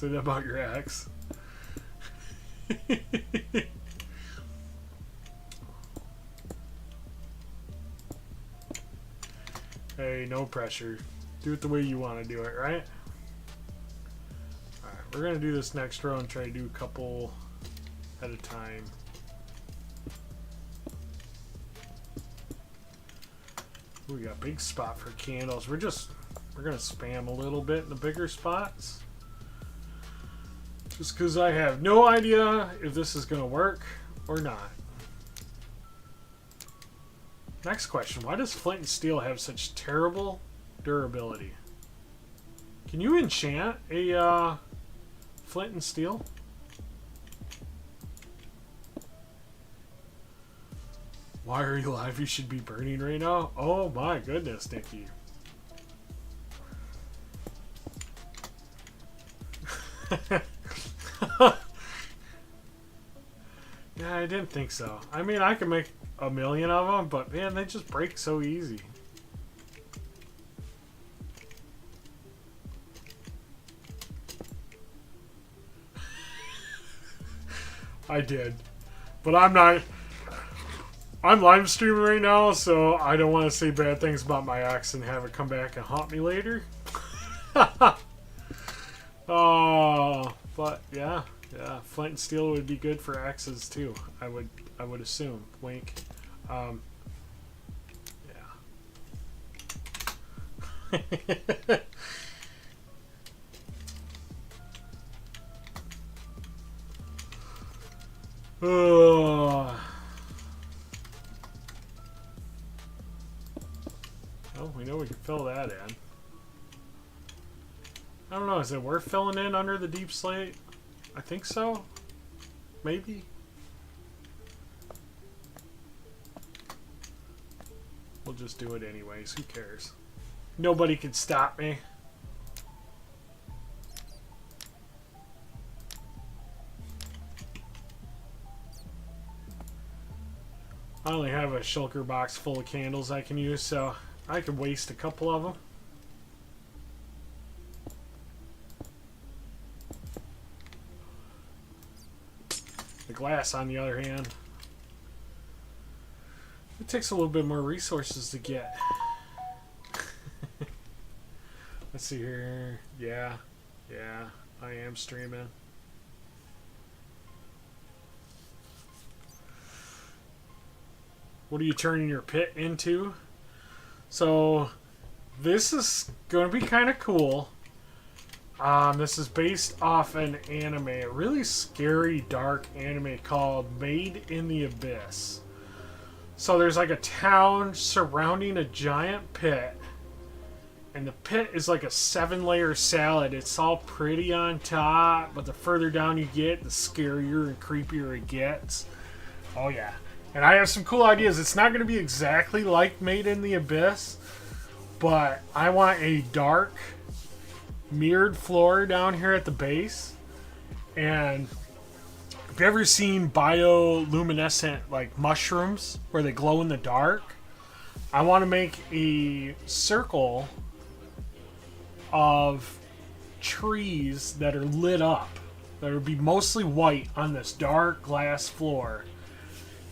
Say that about your ex. Hey, no pressure. Do it the way you want to do it, right? Alright, we're going to do this next row and try to do a couple at a time. Ooh, we got a big spot for candles. We're going to spam a little bit in the bigger spots. Just because I have no idea if this is going to work or not. Next question. Why does flint and steel have such terrible durability? Can you enchant a flint and steel? Why are you alive? You should be burning right now. Oh my goodness, Nikki. Yeah, I didn't think so. I mean, I can make a million of them, but man, they just break so easy. I did. But I'm not. I'm live streaming right now, so I don't want to say bad things about my ex and have it come back and haunt me later. Oh, but yeah, flint and steel would be good for exes too. I would assume. Wink. Yeah. Oh. Well, we know we can fill that in. I don't know, is it worth filling in under the deep slate? I think so. Maybe. We'll just do it anyways. Who cares? Nobody can stop me. I only have a shulker box full of candles I can use, so I could waste a couple of them. The glass, on the other hand, it takes a little bit more resources to get. Let's see here. Yeah, I am streaming. What are you turning your pit into? So, this is going to be kind of cool. This is based off an anime, a really scary, dark anime called Made in the Abyss. So there's like a town surrounding a giant pit. And the pit is like a 7-layer salad. It's all pretty on top, but the further down you get, the scarier and creepier it gets. Oh yeah. And I have some cool ideas. It's not going to be exactly like Made in the Abyss, but I want a dark, mirrored floor down here at the base. And have you ever seen bioluminescent like mushrooms where they glow in the dark? I want to make a circle of trees that are lit up, that would be mostly white on this dark glass floor.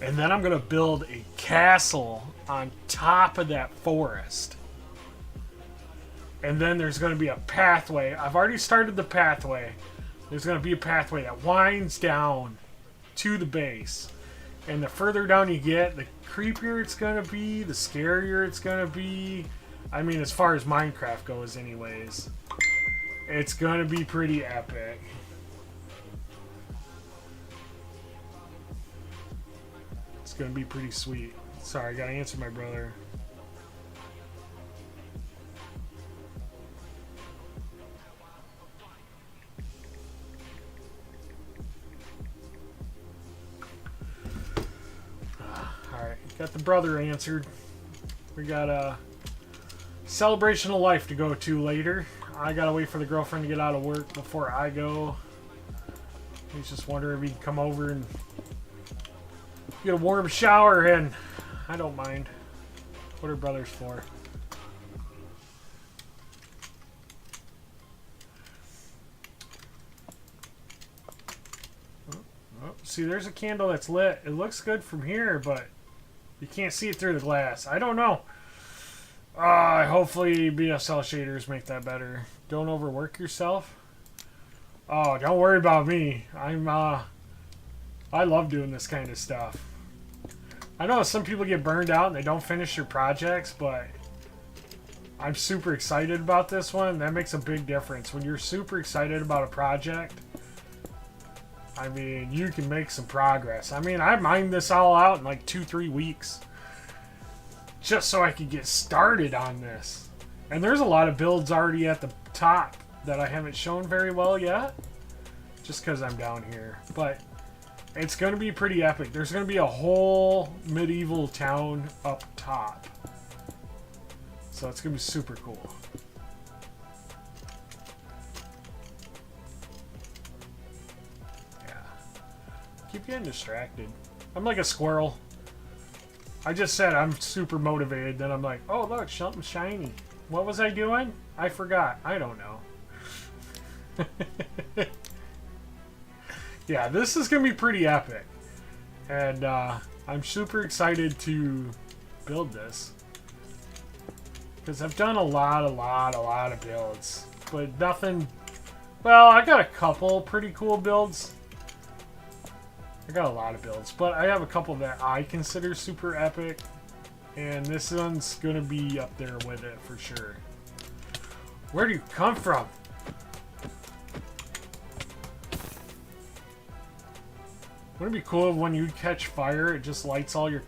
And then I'm going to build a castle on top of that forest. And then there's going to be a pathway. I've already started the pathway. There's going to be a pathway that winds down to the base. And the further down you get, the creepier it's going to be, the scarier it's going to be. I mean, as far as Minecraft goes anyways. It's going to be pretty epic. It's going to be pretty sweet. Sorry, I got to answer my brother. Alright, got the brother answered. We got a celebration of life to go to later. I gotta wait for the girlfriend to get out of work before I go. He's just wondering if he can come over and get a warm shower, and I don't mind. What are brothers for? see, there's a candle that's lit. It looks good from here, but you can't see it through the glass. I don't know. Hopefully BSL shaders make that better. Don't overwork yourself. Oh, don't worry about me. I love doing this kind of stuff. I know some people get burned out and they don't finish their projects, but I'm super excited about this one. That makes a big difference. When you're super excited about a project, I mean, you can make some progress. I mean, I mined this all out in like 2-3 weeks just so I could get started on this. And there's a lot of builds already at the top that I haven't shown very well yet, just because I'm down here. But it's going to be pretty epic. There's going to be a whole medieval town up top. So it's going to be super cool. Yeah. Keep getting distracted. I'm like a squirrel. I just said I'm super motivated, then I'm like, oh look, something shiny. What was I doing? I forgot. I don't know. Yeah, this is going to be pretty epic. And I'm super excited to build this. Because I've done a lot of builds. But nothing... Well, I got a couple pretty cool builds. I got a lot of builds. But I have a couple that I consider super epic. And this one's going to be up there with it for sure. Where do you come from? Wouldn't it be cool if when you catch fire, it just lights all your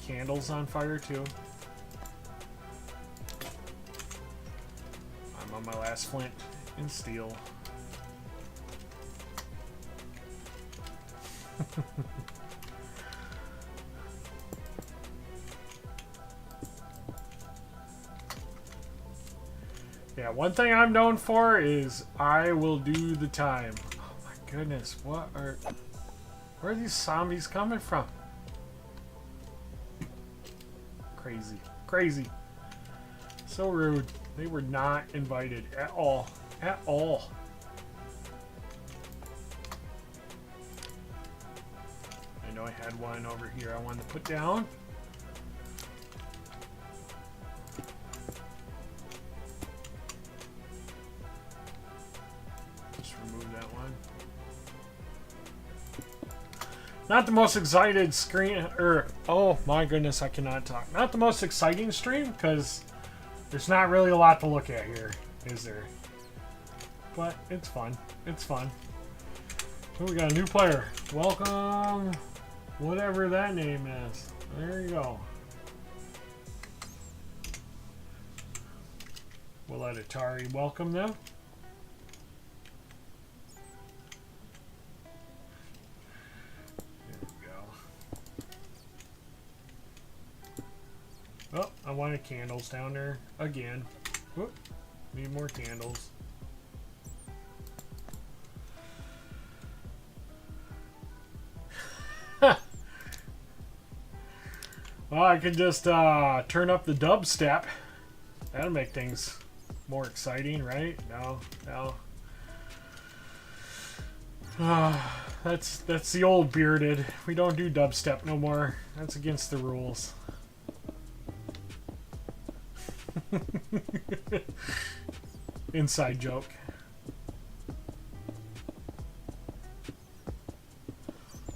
candles on fire too? I'm on my last flint and steel. Yeah, one thing I'm known for is I will do the time. Oh my goodness, where are these zombies coming from? Crazy. Crazy. So rude. They were not invited at all. At all. I know I had one over here I wanted to put down. Just remove that one. Not the most excited screen, oh my goodness, I cannot talk. Not the most exciting stream, because there's not really a lot to look at here, is there? But it's fun. It's fun. Oh, we got a new player. Welcome, whatever that name is. There you go. We'll let Atari welcome them. Oh, I wanted candles down there again. Whoop, need more candles. Well, I could just turn up the dubstep. That'll make things more exciting, right? No, no. That's the old bearded. We don't do dubstep no more. That's against the rules. Inside joke.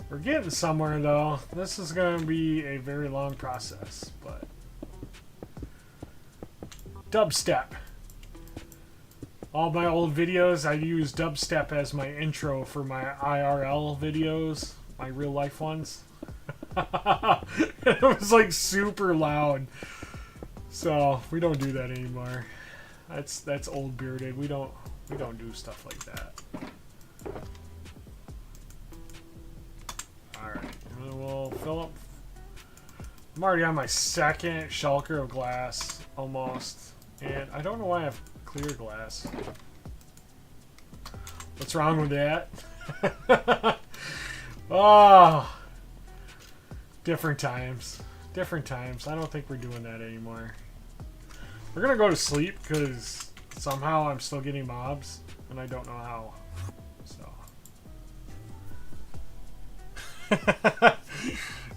We're getting somewhere though. This is going to be a very long process, but dubstep. All my old videos, I use dubstep as my intro for my IRL videos, my real life ones. It was like super loud. So we don't do that anymore. That's old bearded. We don't do stuff like that. All right, and then we'll fill up. I'm already on my second shulker of glass almost, and I don't know why I have clear glass. What's wrong with that? Oh, different times. Different times. I don't think we're doing that anymore. We're gonna go to sleep because somehow I'm still getting mobs and I don't know how.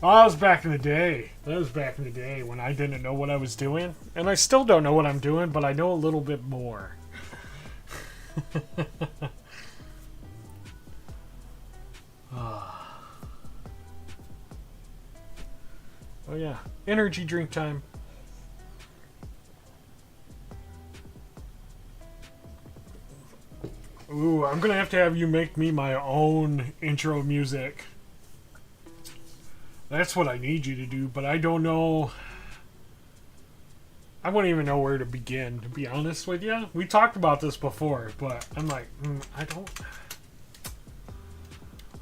Oh, that was back in the day. That was back in the day when I didn't know what I was doing. And I still don't know what I'm doing, but I know a little bit more. Oh, yeah. Energy drink time. Ooh, I'm going to have you make me my own intro music. That's what I need you to do, but I don't know. I wouldn't even know where to begin, to be honest with you. We talked about this before, but I'm like, I don't.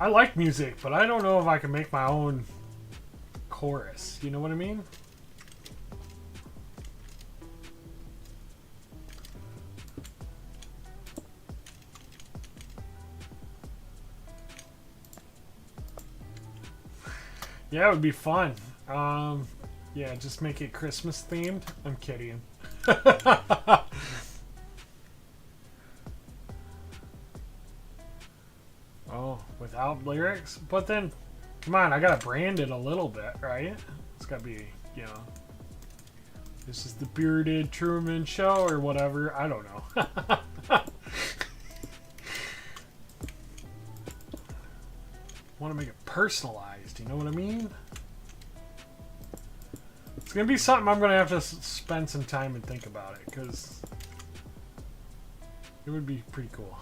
I like music, but I don't know if I can make my own chorus. You know what I mean? Yeah, it would be fun. Yeah, just make it Christmas themed. I'm kidding. Oh, without lyrics? But then, come on, I gotta brand it a little bit, right? It's gotta be, you know, this is the Bearded Truman Show or whatever. I don't know. Want to make it personalized, you know what I mean? It's going to be something I'm going to have to spend some time and think about it, because it would be pretty cool.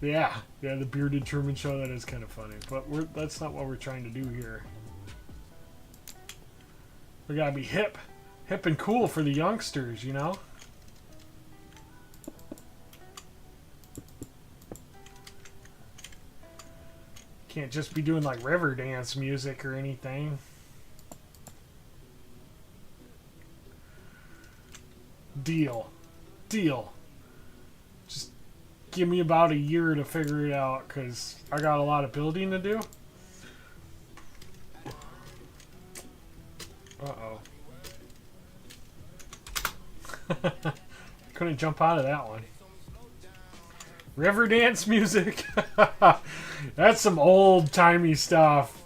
Yeah, the Bearded Truman Show, that is kind of funny, but that's not what we're trying to do here. We got to be hip and cool for the youngsters, you know? Can't just be doing like river dance music or anything. Deal. Just give me about a year to figure it out, because I got a lot of building to do. Uh-oh. Couldn't jump out of that one. River dance music. That's some old-timey stuff.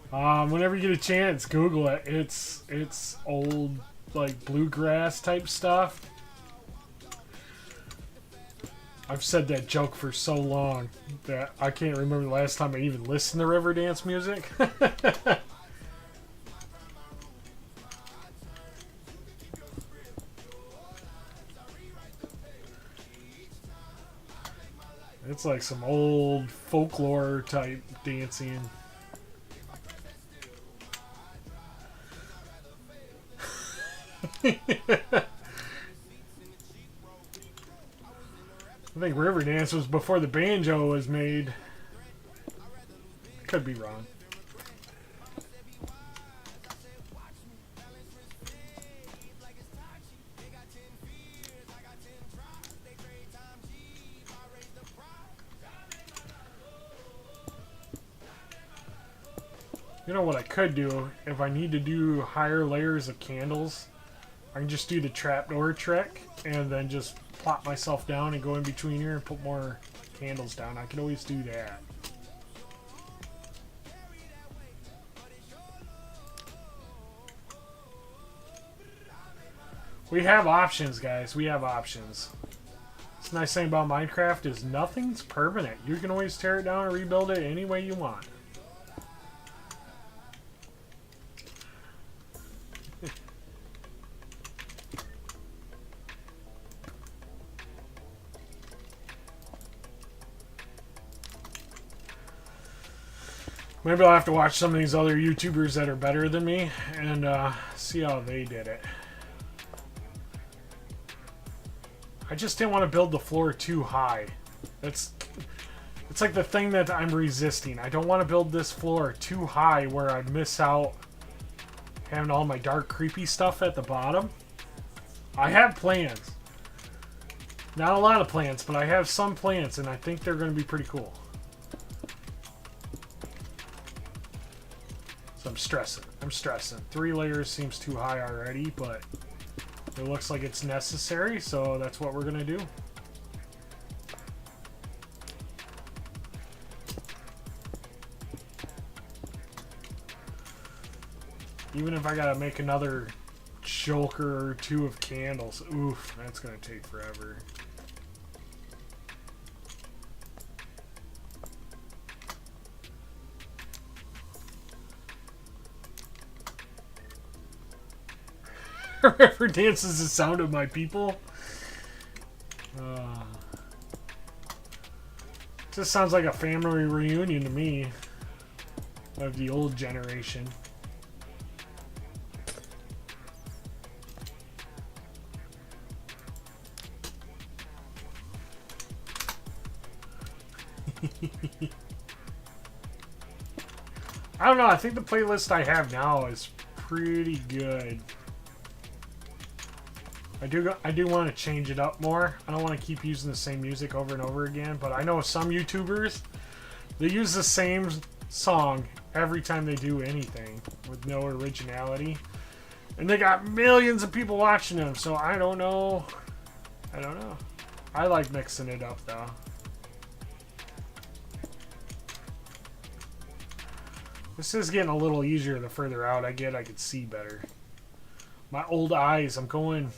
Whenever you get a chance, Google it. It's old, like, bluegrass type stuff. I've said that joke for so long that I can't remember the last time I even listened to river dance music. It's like some old folklore type dancing. I think Riverdance was before the banjo was made. Could be wrong. You know what I could do, if I need to do higher layers of candles, I can just do the trapdoor trick and then just plop myself down and go in between here and put more candles down. I can always do that. We have options, guys. We have options. What's the nice thing about Minecraft is nothing's permanent. You can always tear it down and rebuild it any way you want. Maybe I'll have to watch some of these other YouTubers that are better than me and see how they did it. I just didn't want to build the floor too high. It's like the thing that I'm resisting. I don't want to build this floor too high where I miss out having all my dark, creepy stuff at the bottom. I have plans. Not a lot of plans, but I have some plans, and I think they're going to be pretty cool. So I'm stressing. 3 layers seems too high already, but it looks like it's necessary, so that's what we're going to do. Even if I gotta make another choker or two of candles. Oof, that's gonna take forever. River dance is the sound of my people. This sounds like a family reunion to me. Of the old generation. I don't know, I think the playlist I have now is pretty good. I do want to change it up more. I don't want to keep using the same music over and over again, but I know some YouTubers, they use the same song every time they do anything with no originality. And they got millions of people watching them, so I don't know. I don't know. I like mixing it up though. This is getting a little easier the further out I get. I can see better. My old eyes, I'm going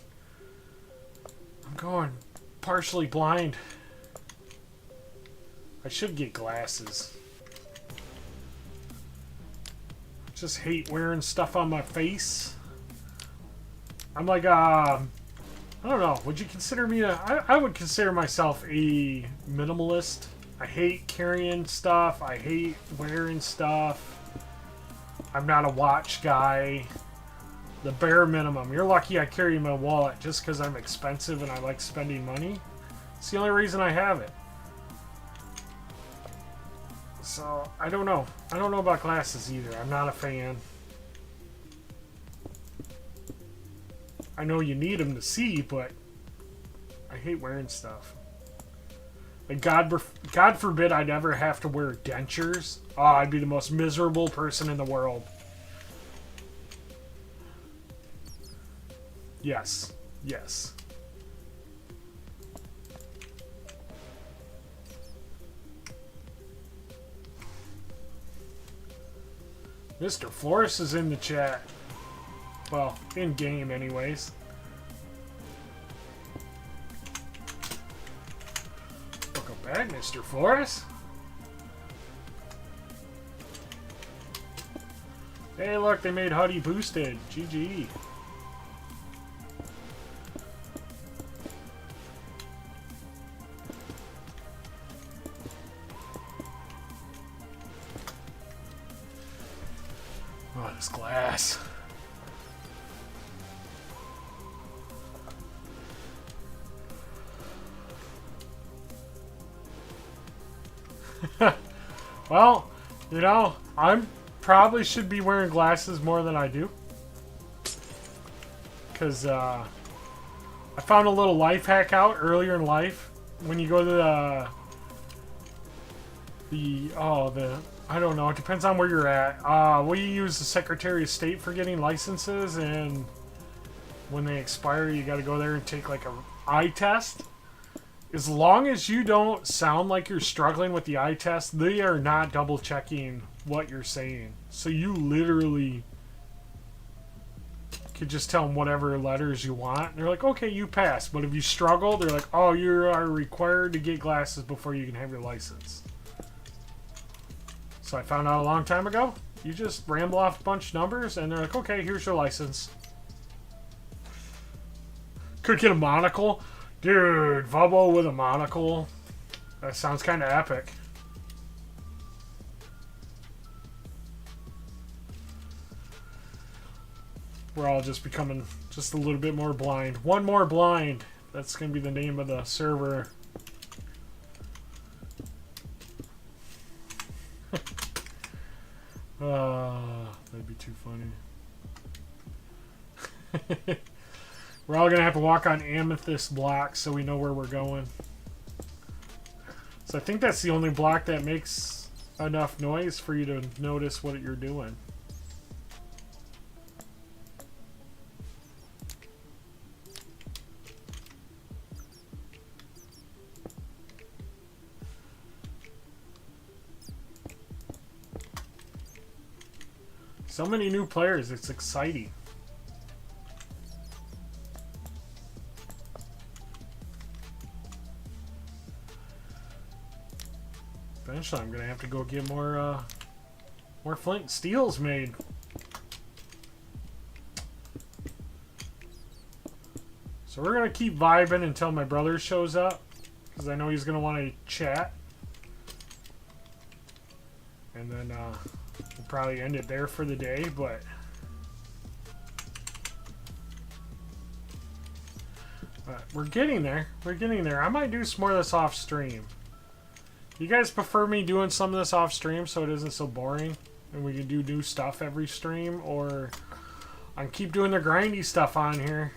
partially blind. I should get glasses. Just hate wearing stuff on my face. I'm like, I don't know. Would you consider me I would consider myself a minimalist. I hate carrying stuff. I hate wearing stuff. I'm not a watch guy. The bare minimum. You're lucky I carry my wallet just because I'm expensive and I like spending money. It's the only reason I have it. So, I don't know. I don't know about glasses either. I'm not a fan. I know you need them to see, but I hate wearing stuff. Like God forbid I'd ever have to wear dentures. Oh, I'd be the most miserable person in the world. Yes. Yes. Mr. Forrest is in the chat. Well, in game anyways. Welcome back, Mr. Forrest. Hey, look, they made Huddy boosted. GG. Oh, this glass. Well, you know, I'm probably should be wearing glasses more than I do. Because I found a little life hack out earlier in life. When you go to I don't know, it depends on where you're at. We use the Secretary of State for getting licenses, and when they expire, you got to go there and take like a eye test. As long as you don't sound like you're struggling with the eye test, they are not double checking what you're saying. So you literally could just tell them whatever letters you want. And they're like, okay, you pass. But if you struggle, they're like, oh, you are required to get glasses before you can have your license. So I found out a long time ago. You just ramble off a bunch of numbers, and they're like, okay, here's your license. Could get a monocle. Dude, Vubbo with a monocle. That sounds kind of epic. We're all just becoming just a little bit more blind. One more blind. That's going to be the name of the server. That'd be too funny. We're all going to have to walk on amethyst blocks so we know where we're going. So I think that's the only block that makes enough noise for you to notice what you're doing. So many new players. It's exciting. Eventually, I'm gonna have to go get more flint and steels made. So we're gonna keep vibing until my brother shows up, because I know he's gonna want to chat. And then we'll probably end it there for the day, but we're getting there. We're getting there. I might do some more of this off stream. You guys prefer me doing some of this off stream so it isn't so boring and we can do new stuff every stream, or I can keep doing the grindy stuff on here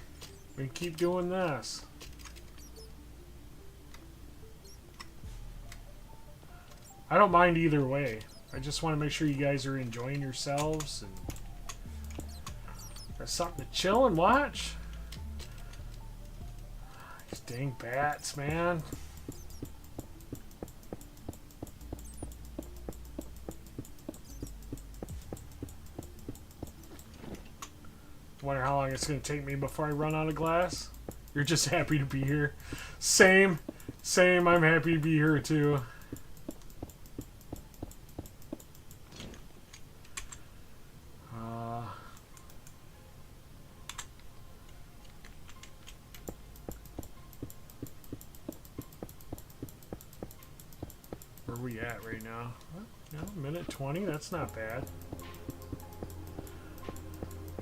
and keep doing this? I don't mind either way. I just want to make sure you guys are enjoying yourselves and got something to chill and watch. These dang bats, man. Wonder how long it's going to take me before I run out of glass. You're just happy to be here. Same. Same. I'm happy to be here too. Where are we at right now? Well, minute 20. That's not bad.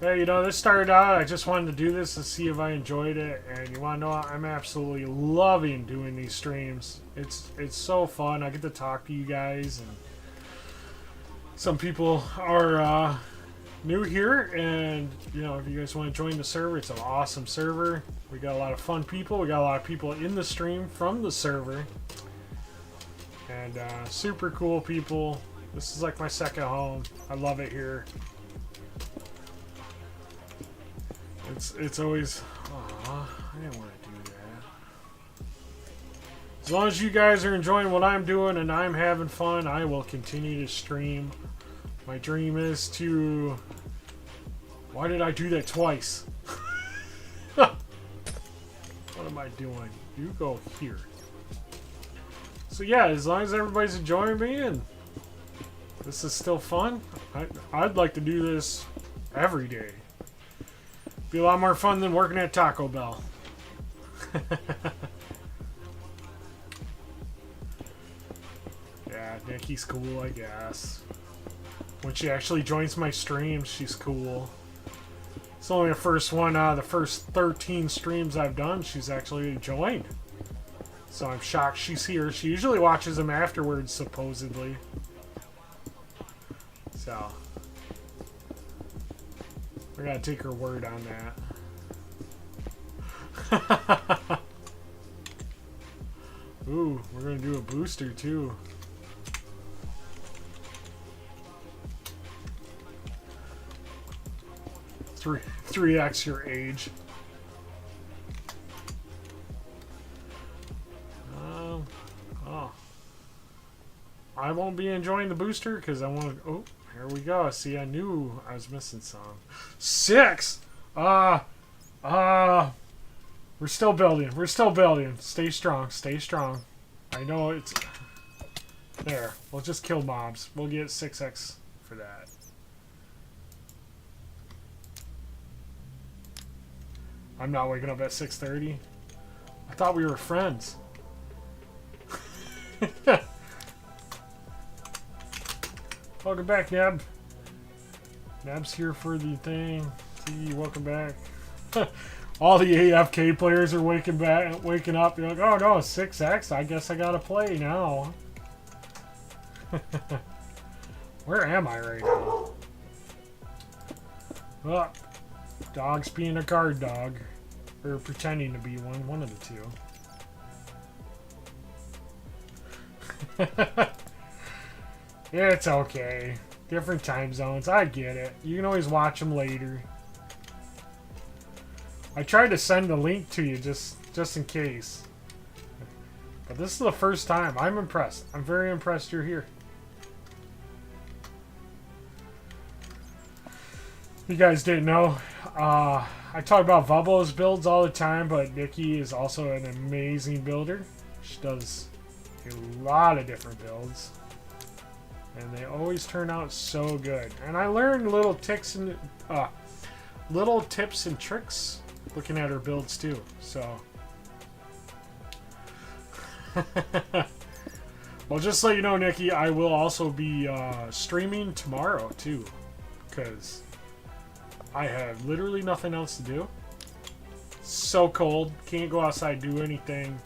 Hey, you know, this started out, I just wanted to do this to see if I enjoyed it, and you want to know, I'm absolutely loving doing these streams. It's so fun. I get to talk to you guys, and some people are new here, and, you know, if you guys want to join the server, it's an awesome server. We got a lot of fun people. We got a lot of people in the stream from the server, and super cool people. This is like my second home. I love it here. It's always, aw, I didn't want to do that. As long as you guys are enjoying what I'm doing and I'm having fun, I will continue to stream. My dream is to... Why did I do that twice? What am I doing? You go here. So yeah, as long as everybody's enjoying me and this is still fun, I'd like to do this every day. Be a lot more fun than working at Taco Bell. Yeah, Nikki's cool, I guess. When she actually joins my streams, she's cool. It's only the first one out of the first 13 streams I've done she's actually joined. So I'm shocked she's here. She usually watches them afterwards, supposedly. So... I gotta take her word on that. Ooh, we're gonna do a booster too. Three X your age. Oh. I won't be enjoying the booster because I want to. Oh. Here we go. See, I knew I was missing some. 6! We're still building. We're still building. Stay strong. Stay strong. I know it's... There. We'll just kill mobs. We'll get 6x for that. I'm not waking up at 6:30. I thought we were friends. Welcome back, Neb. Neb's here for the thing. See, welcome back. All the AFK players are waking up. You're like, oh no, 6x. I guess I gotta play now. Where am I right now? Oh, dog's being a guard dog, or pretending to be one. One of the two. It's okay. Different time zones. I get it. You can always watch them later. I tried to send the link to you just in case. But this is the first time. I'm impressed. I'm very impressed you're here. You guys didn't know. I talk about Vubbo's builds all the time, but Nikki is also an amazing builder. She does a lot of different builds, and they always turn out so good. And I learned little tips and tricks looking at her builds too. So, well, just so you know, Nikki, I will also be streaming tomorrow too, because I have literally nothing else to do. So cold, can't go outside, do anything.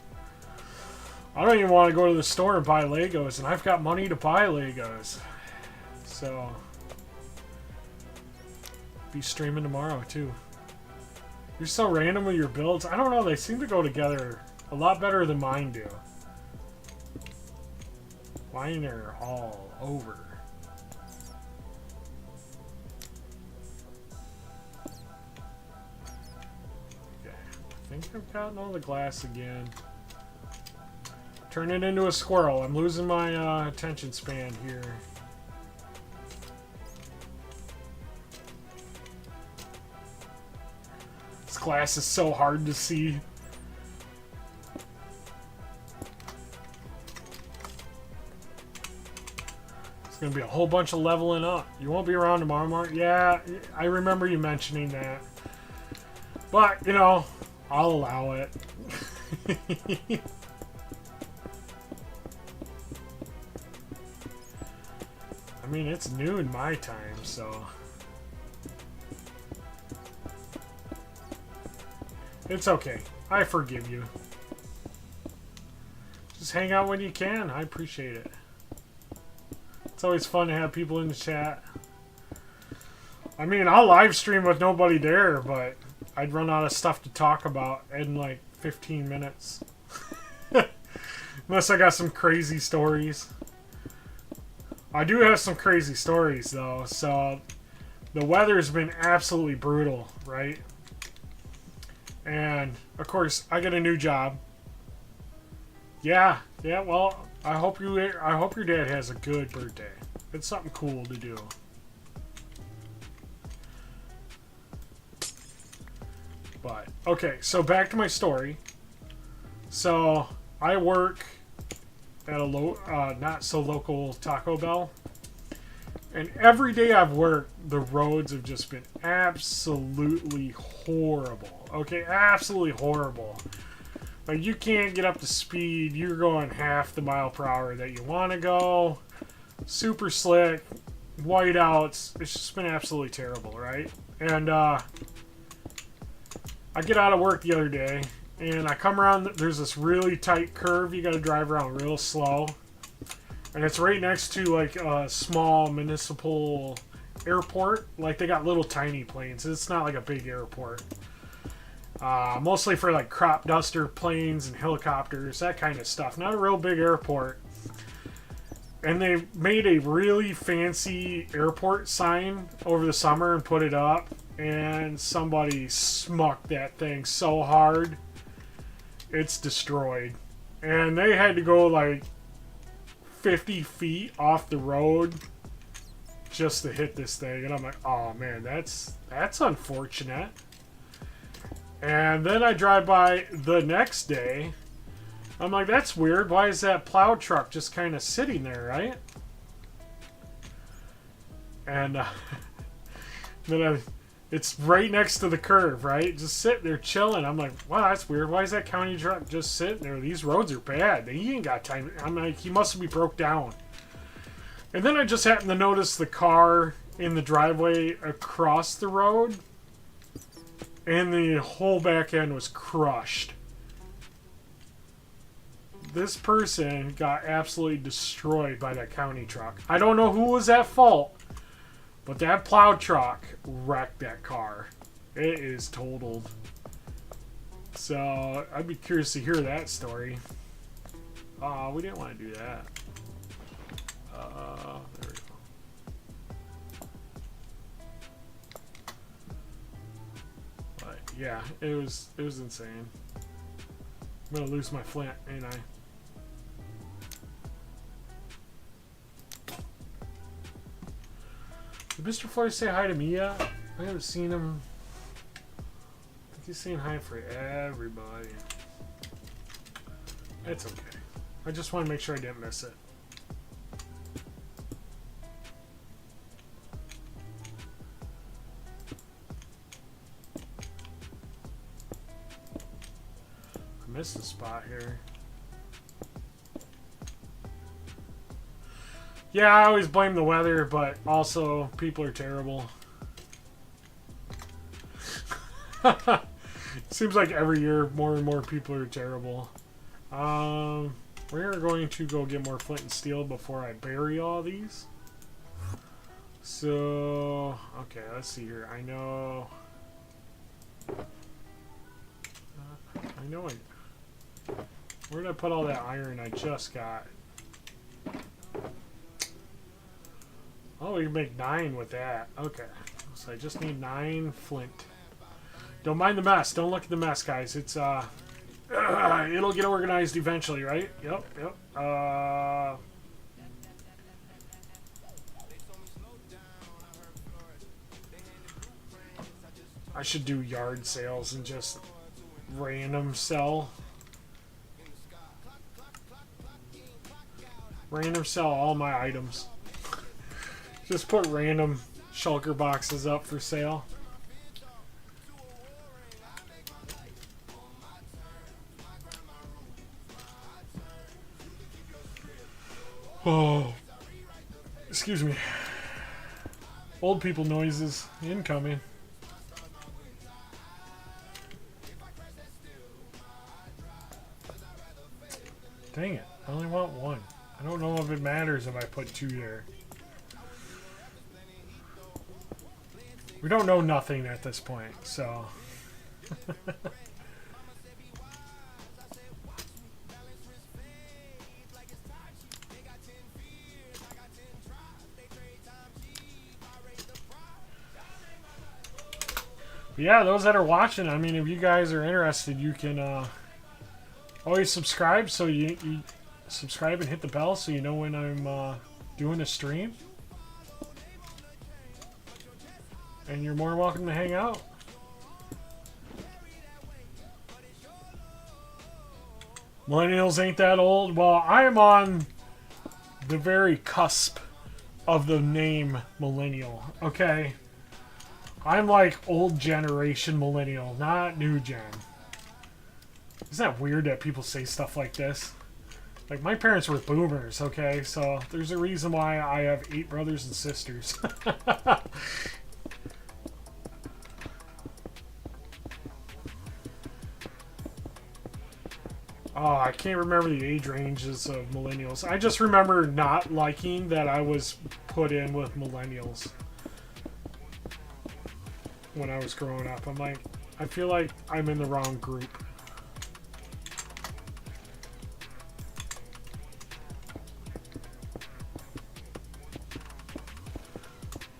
I don't even want to go to the store and buy Legos, and I've got money to buy Legos. So, be streaming tomorrow too. You're so random with your builds. I don't know, they seem to go together a lot better than mine do. Mine are all over. I think I've gotten all the glass again. Turn it into a squirrel. I'm losing my attention span here. This glass is so hard to see. It's going to be a whole bunch of leveling up. You won't be around tomorrow, Mark? Yeah, I remember you mentioning that. But, you know, I'll allow it. I mean, it's noon my time, so it's okay. I forgive you. Just hang out when you can. I appreciate it. It's always fun to have people in the chat. I mean, I'll live stream with nobody there, but I'd run out of stuff to talk about in like 15 minutes. Unless I got some crazy stories. I do have some crazy stories though. So the weather's been absolutely brutal, right? And of course I get a new job. Yeah, well, I hope your dad has a good birthday. It's something cool to do. But okay, so back to my story. So I work at a not so local Taco Bell, and every day I've worked, the roads have just been absolutely horrible. Okay, absolutely horrible. Like, you can't get up to speed. You're going half the mile per hour that you want to go. Super slick, whiteouts. It's just been absolutely terrible, right? And I get out of work the other day, and I come around, there's this really tight curve you got to drive around real slow. And it's right next to, like, a small municipal airport. Like, they got little tiny planes. It's not like a big airport. Mostly for, like, crop duster planes and helicopters, that kind of stuff. Not a real big airport. And they made a really fancy airport sign over the summer and put it up. And somebody smucked that thing so hard, it's destroyed. And they had to go like 50 feet off the road just to hit this thing. And I'm like, oh man, that's unfortunate. And then I drive by the next day. I'm like, that's weird. Why is that plow truck just kind of sitting there, right? And then it's right next to the curve, right? Just sitting there chilling. I'm like, wow, that's weird. Why is that county truck just sitting there? These roads are bad. He ain't got time. I'm like, he must be broke down. And then I just happened to notice the car in the driveway across the road. And the whole back end was crushed. This person got absolutely destroyed by that county truck. I don't know who was at fault, but that plow truck wrecked that car. It is totaled. So, I'd be curious to hear that story. We didn't want to do that. There we go. But, yeah, it was insane. I'm gonna lose my flint, ain't I? Did Mr. Flores say hi to me yet? I haven't seen him. I think he's saying hi for everybody. It's okay. I just want to make sure I didn't miss it. I missed a spot here. Yeah, I always blame the weather, but also people are terrible. Seems like every year more and more people are terrible. We're going to go get more flint and steel before I bury all these. So, okay, let's see here. I know where did I put all that iron I just got? Oh, we can make 9 with that. Okay. So I just need 9 flint. Don't mind the mess. Don't look at the mess, guys. It's, it'll get organized eventually, right? Yep. I should do yard sales and just random sell. Random sell all my items. Just put random shulker boxes up for sale. Oh, excuse me. Old people noises incoming. Dang it, I only want 1. I don't know if it matters if I put 2 there. We don't know nothing at this point, so. Yeah, those that are watching, I mean, if you guys are interested, you can always subscribe. So you subscribe and hit the bell so you know when I'm doing a stream. And you're more welcome to hang out. Millennials ain't that old. Well, I am on the very cusp of the name millennial. Okay. I'm like old generation millennial, not new gen. Isn't that weird that people say stuff like this? Like, my parents were boomers, okay? So there's a reason why I have 8 brothers and sisters. Oh, I can't remember the age ranges of millennials. I just remember not liking that I was put in with millennials when I was growing up. I'm like, I feel like I'm in the wrong group.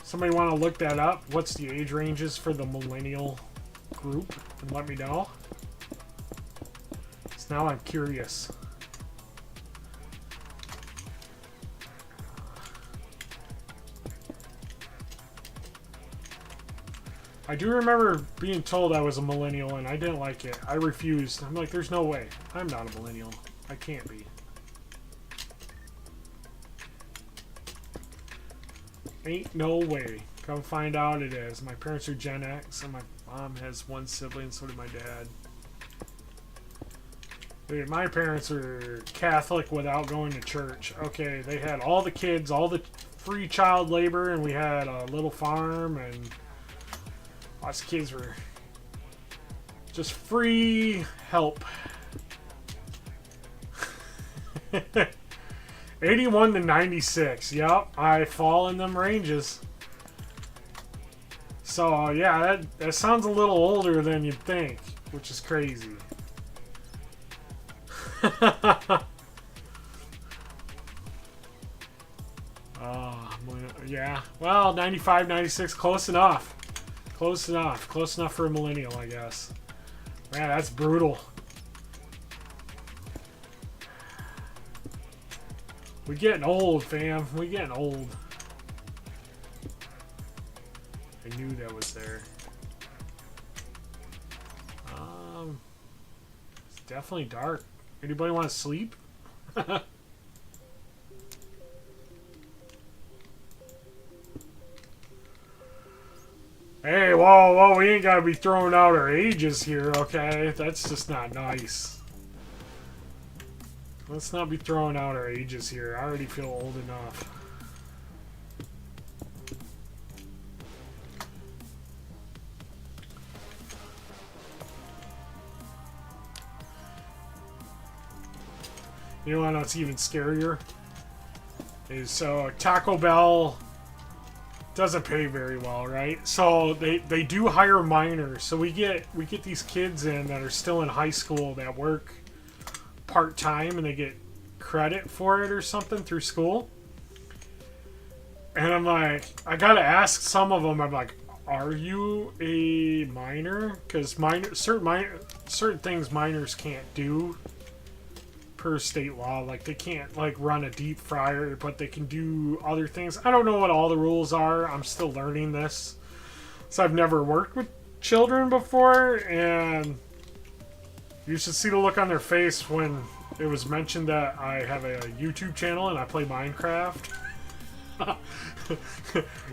Somebody want to look that up? What's the age ranges for the millennial group? And let me know. So now I'm curious. I do remember being told I was a millennial and I didn't like it. I refused. I'm like, there's no way. I'm not a millennial. I can't be. Ain't no way. Come find out it is. My parents are Gen X and my mom has 1 sibling, so did my dad. Dude, my parents were Catholic without going to church. Okay, they had all the kids, all the free child labor, and we had a little farm, and us kids were just free help. 81 to 96. Yep, I fall in them ranges. So, yeah, that sounds a little older than you'd think, which is crazy. Yeah, well, 95, 96, close enough. Close enough. Close enough for a millennial, I guess. Man, that's brutal. We getting old, fam. We getting old. And knew that was there. It's definitely dark. Anybody want to sleep? Hey, whoa, we ain't gotta be throwing out our ages here, okay? That's just not nice. Let's not be throwing out our ages here. I already feel old enough. You know what's even scarier? Is Taco Bell doesn't pay very well, right? So they do hire minors. So we get these kids in that are still in high school that work part-time and they get credit for it or something through school. And I'm like, I gotta ask some of them, I'm like, are you a minor? Because certain things minors can't do per state law. Like they can't like run a deep fryer, but they can do other things. I don't know what all the rules are. I'm still learning this. So I've never worked with children before, and you should see the look on their face when it was mentioned that I have a YouTube channel and I play Minecraft.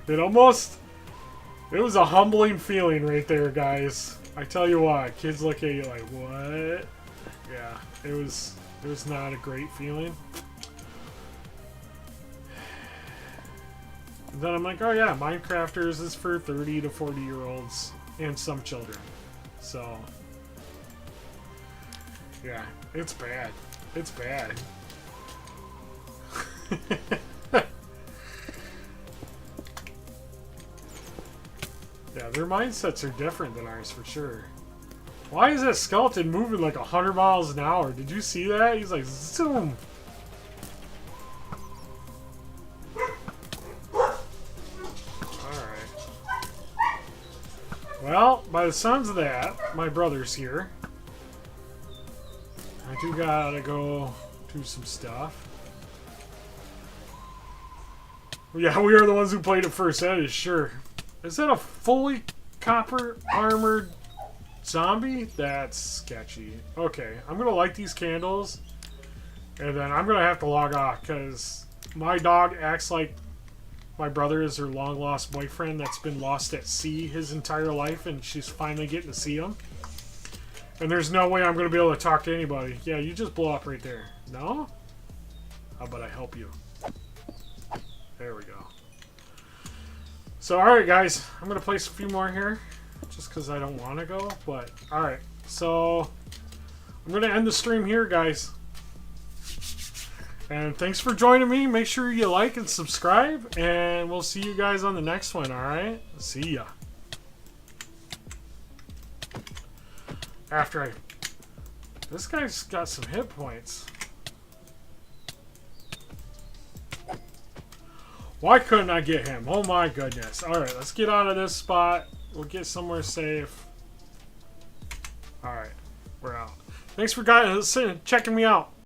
It was a humbling feeling right there, guys. I tell you what, kids look at you like, what? Yeah, it was not a great feeling. And then I'm like, oh yeah, Minecrafters is for 30 to 40-year-olds and some children. So, yeah, it's bad. It's bad. Yeah, their mindsets are different than ours for sure. Why is that skeleton moving like 100 miles an hour? Did you see that? He's like, zoom. Alright. Well, by the sounds of that, my brother's here. I do gotta go do some stuff. Yeah, we are the ones who played it first, that is sure. Is that a fully copper armored zombie? That's sketchy. Okay, I'm gonna light these candles, and then I'm gonna have to log off because my dog acts like my brother is her long lost boyfriend that's been lost at sea his entire life, and she's finally getting to see him. And there's no way I'm gonna be able to talk to anybody. Yeah, you just blow up right there. No? How about I help you? There we go. So, alright guys, I'm going to place a few more here, just because I don't want to go, but alright. So, I'm going to end the stream here, guys. And thanks for joining me. Make sure you like and subscribe, and we'll see you guys on the next one, alright? See ya. After I... This guy's got some hit points. Why couldn't I get him? Oh my goodness. Alright, let's get out of this spot. We'll get somewhere safe. Alright, we're out. Thanks for guys checking me out.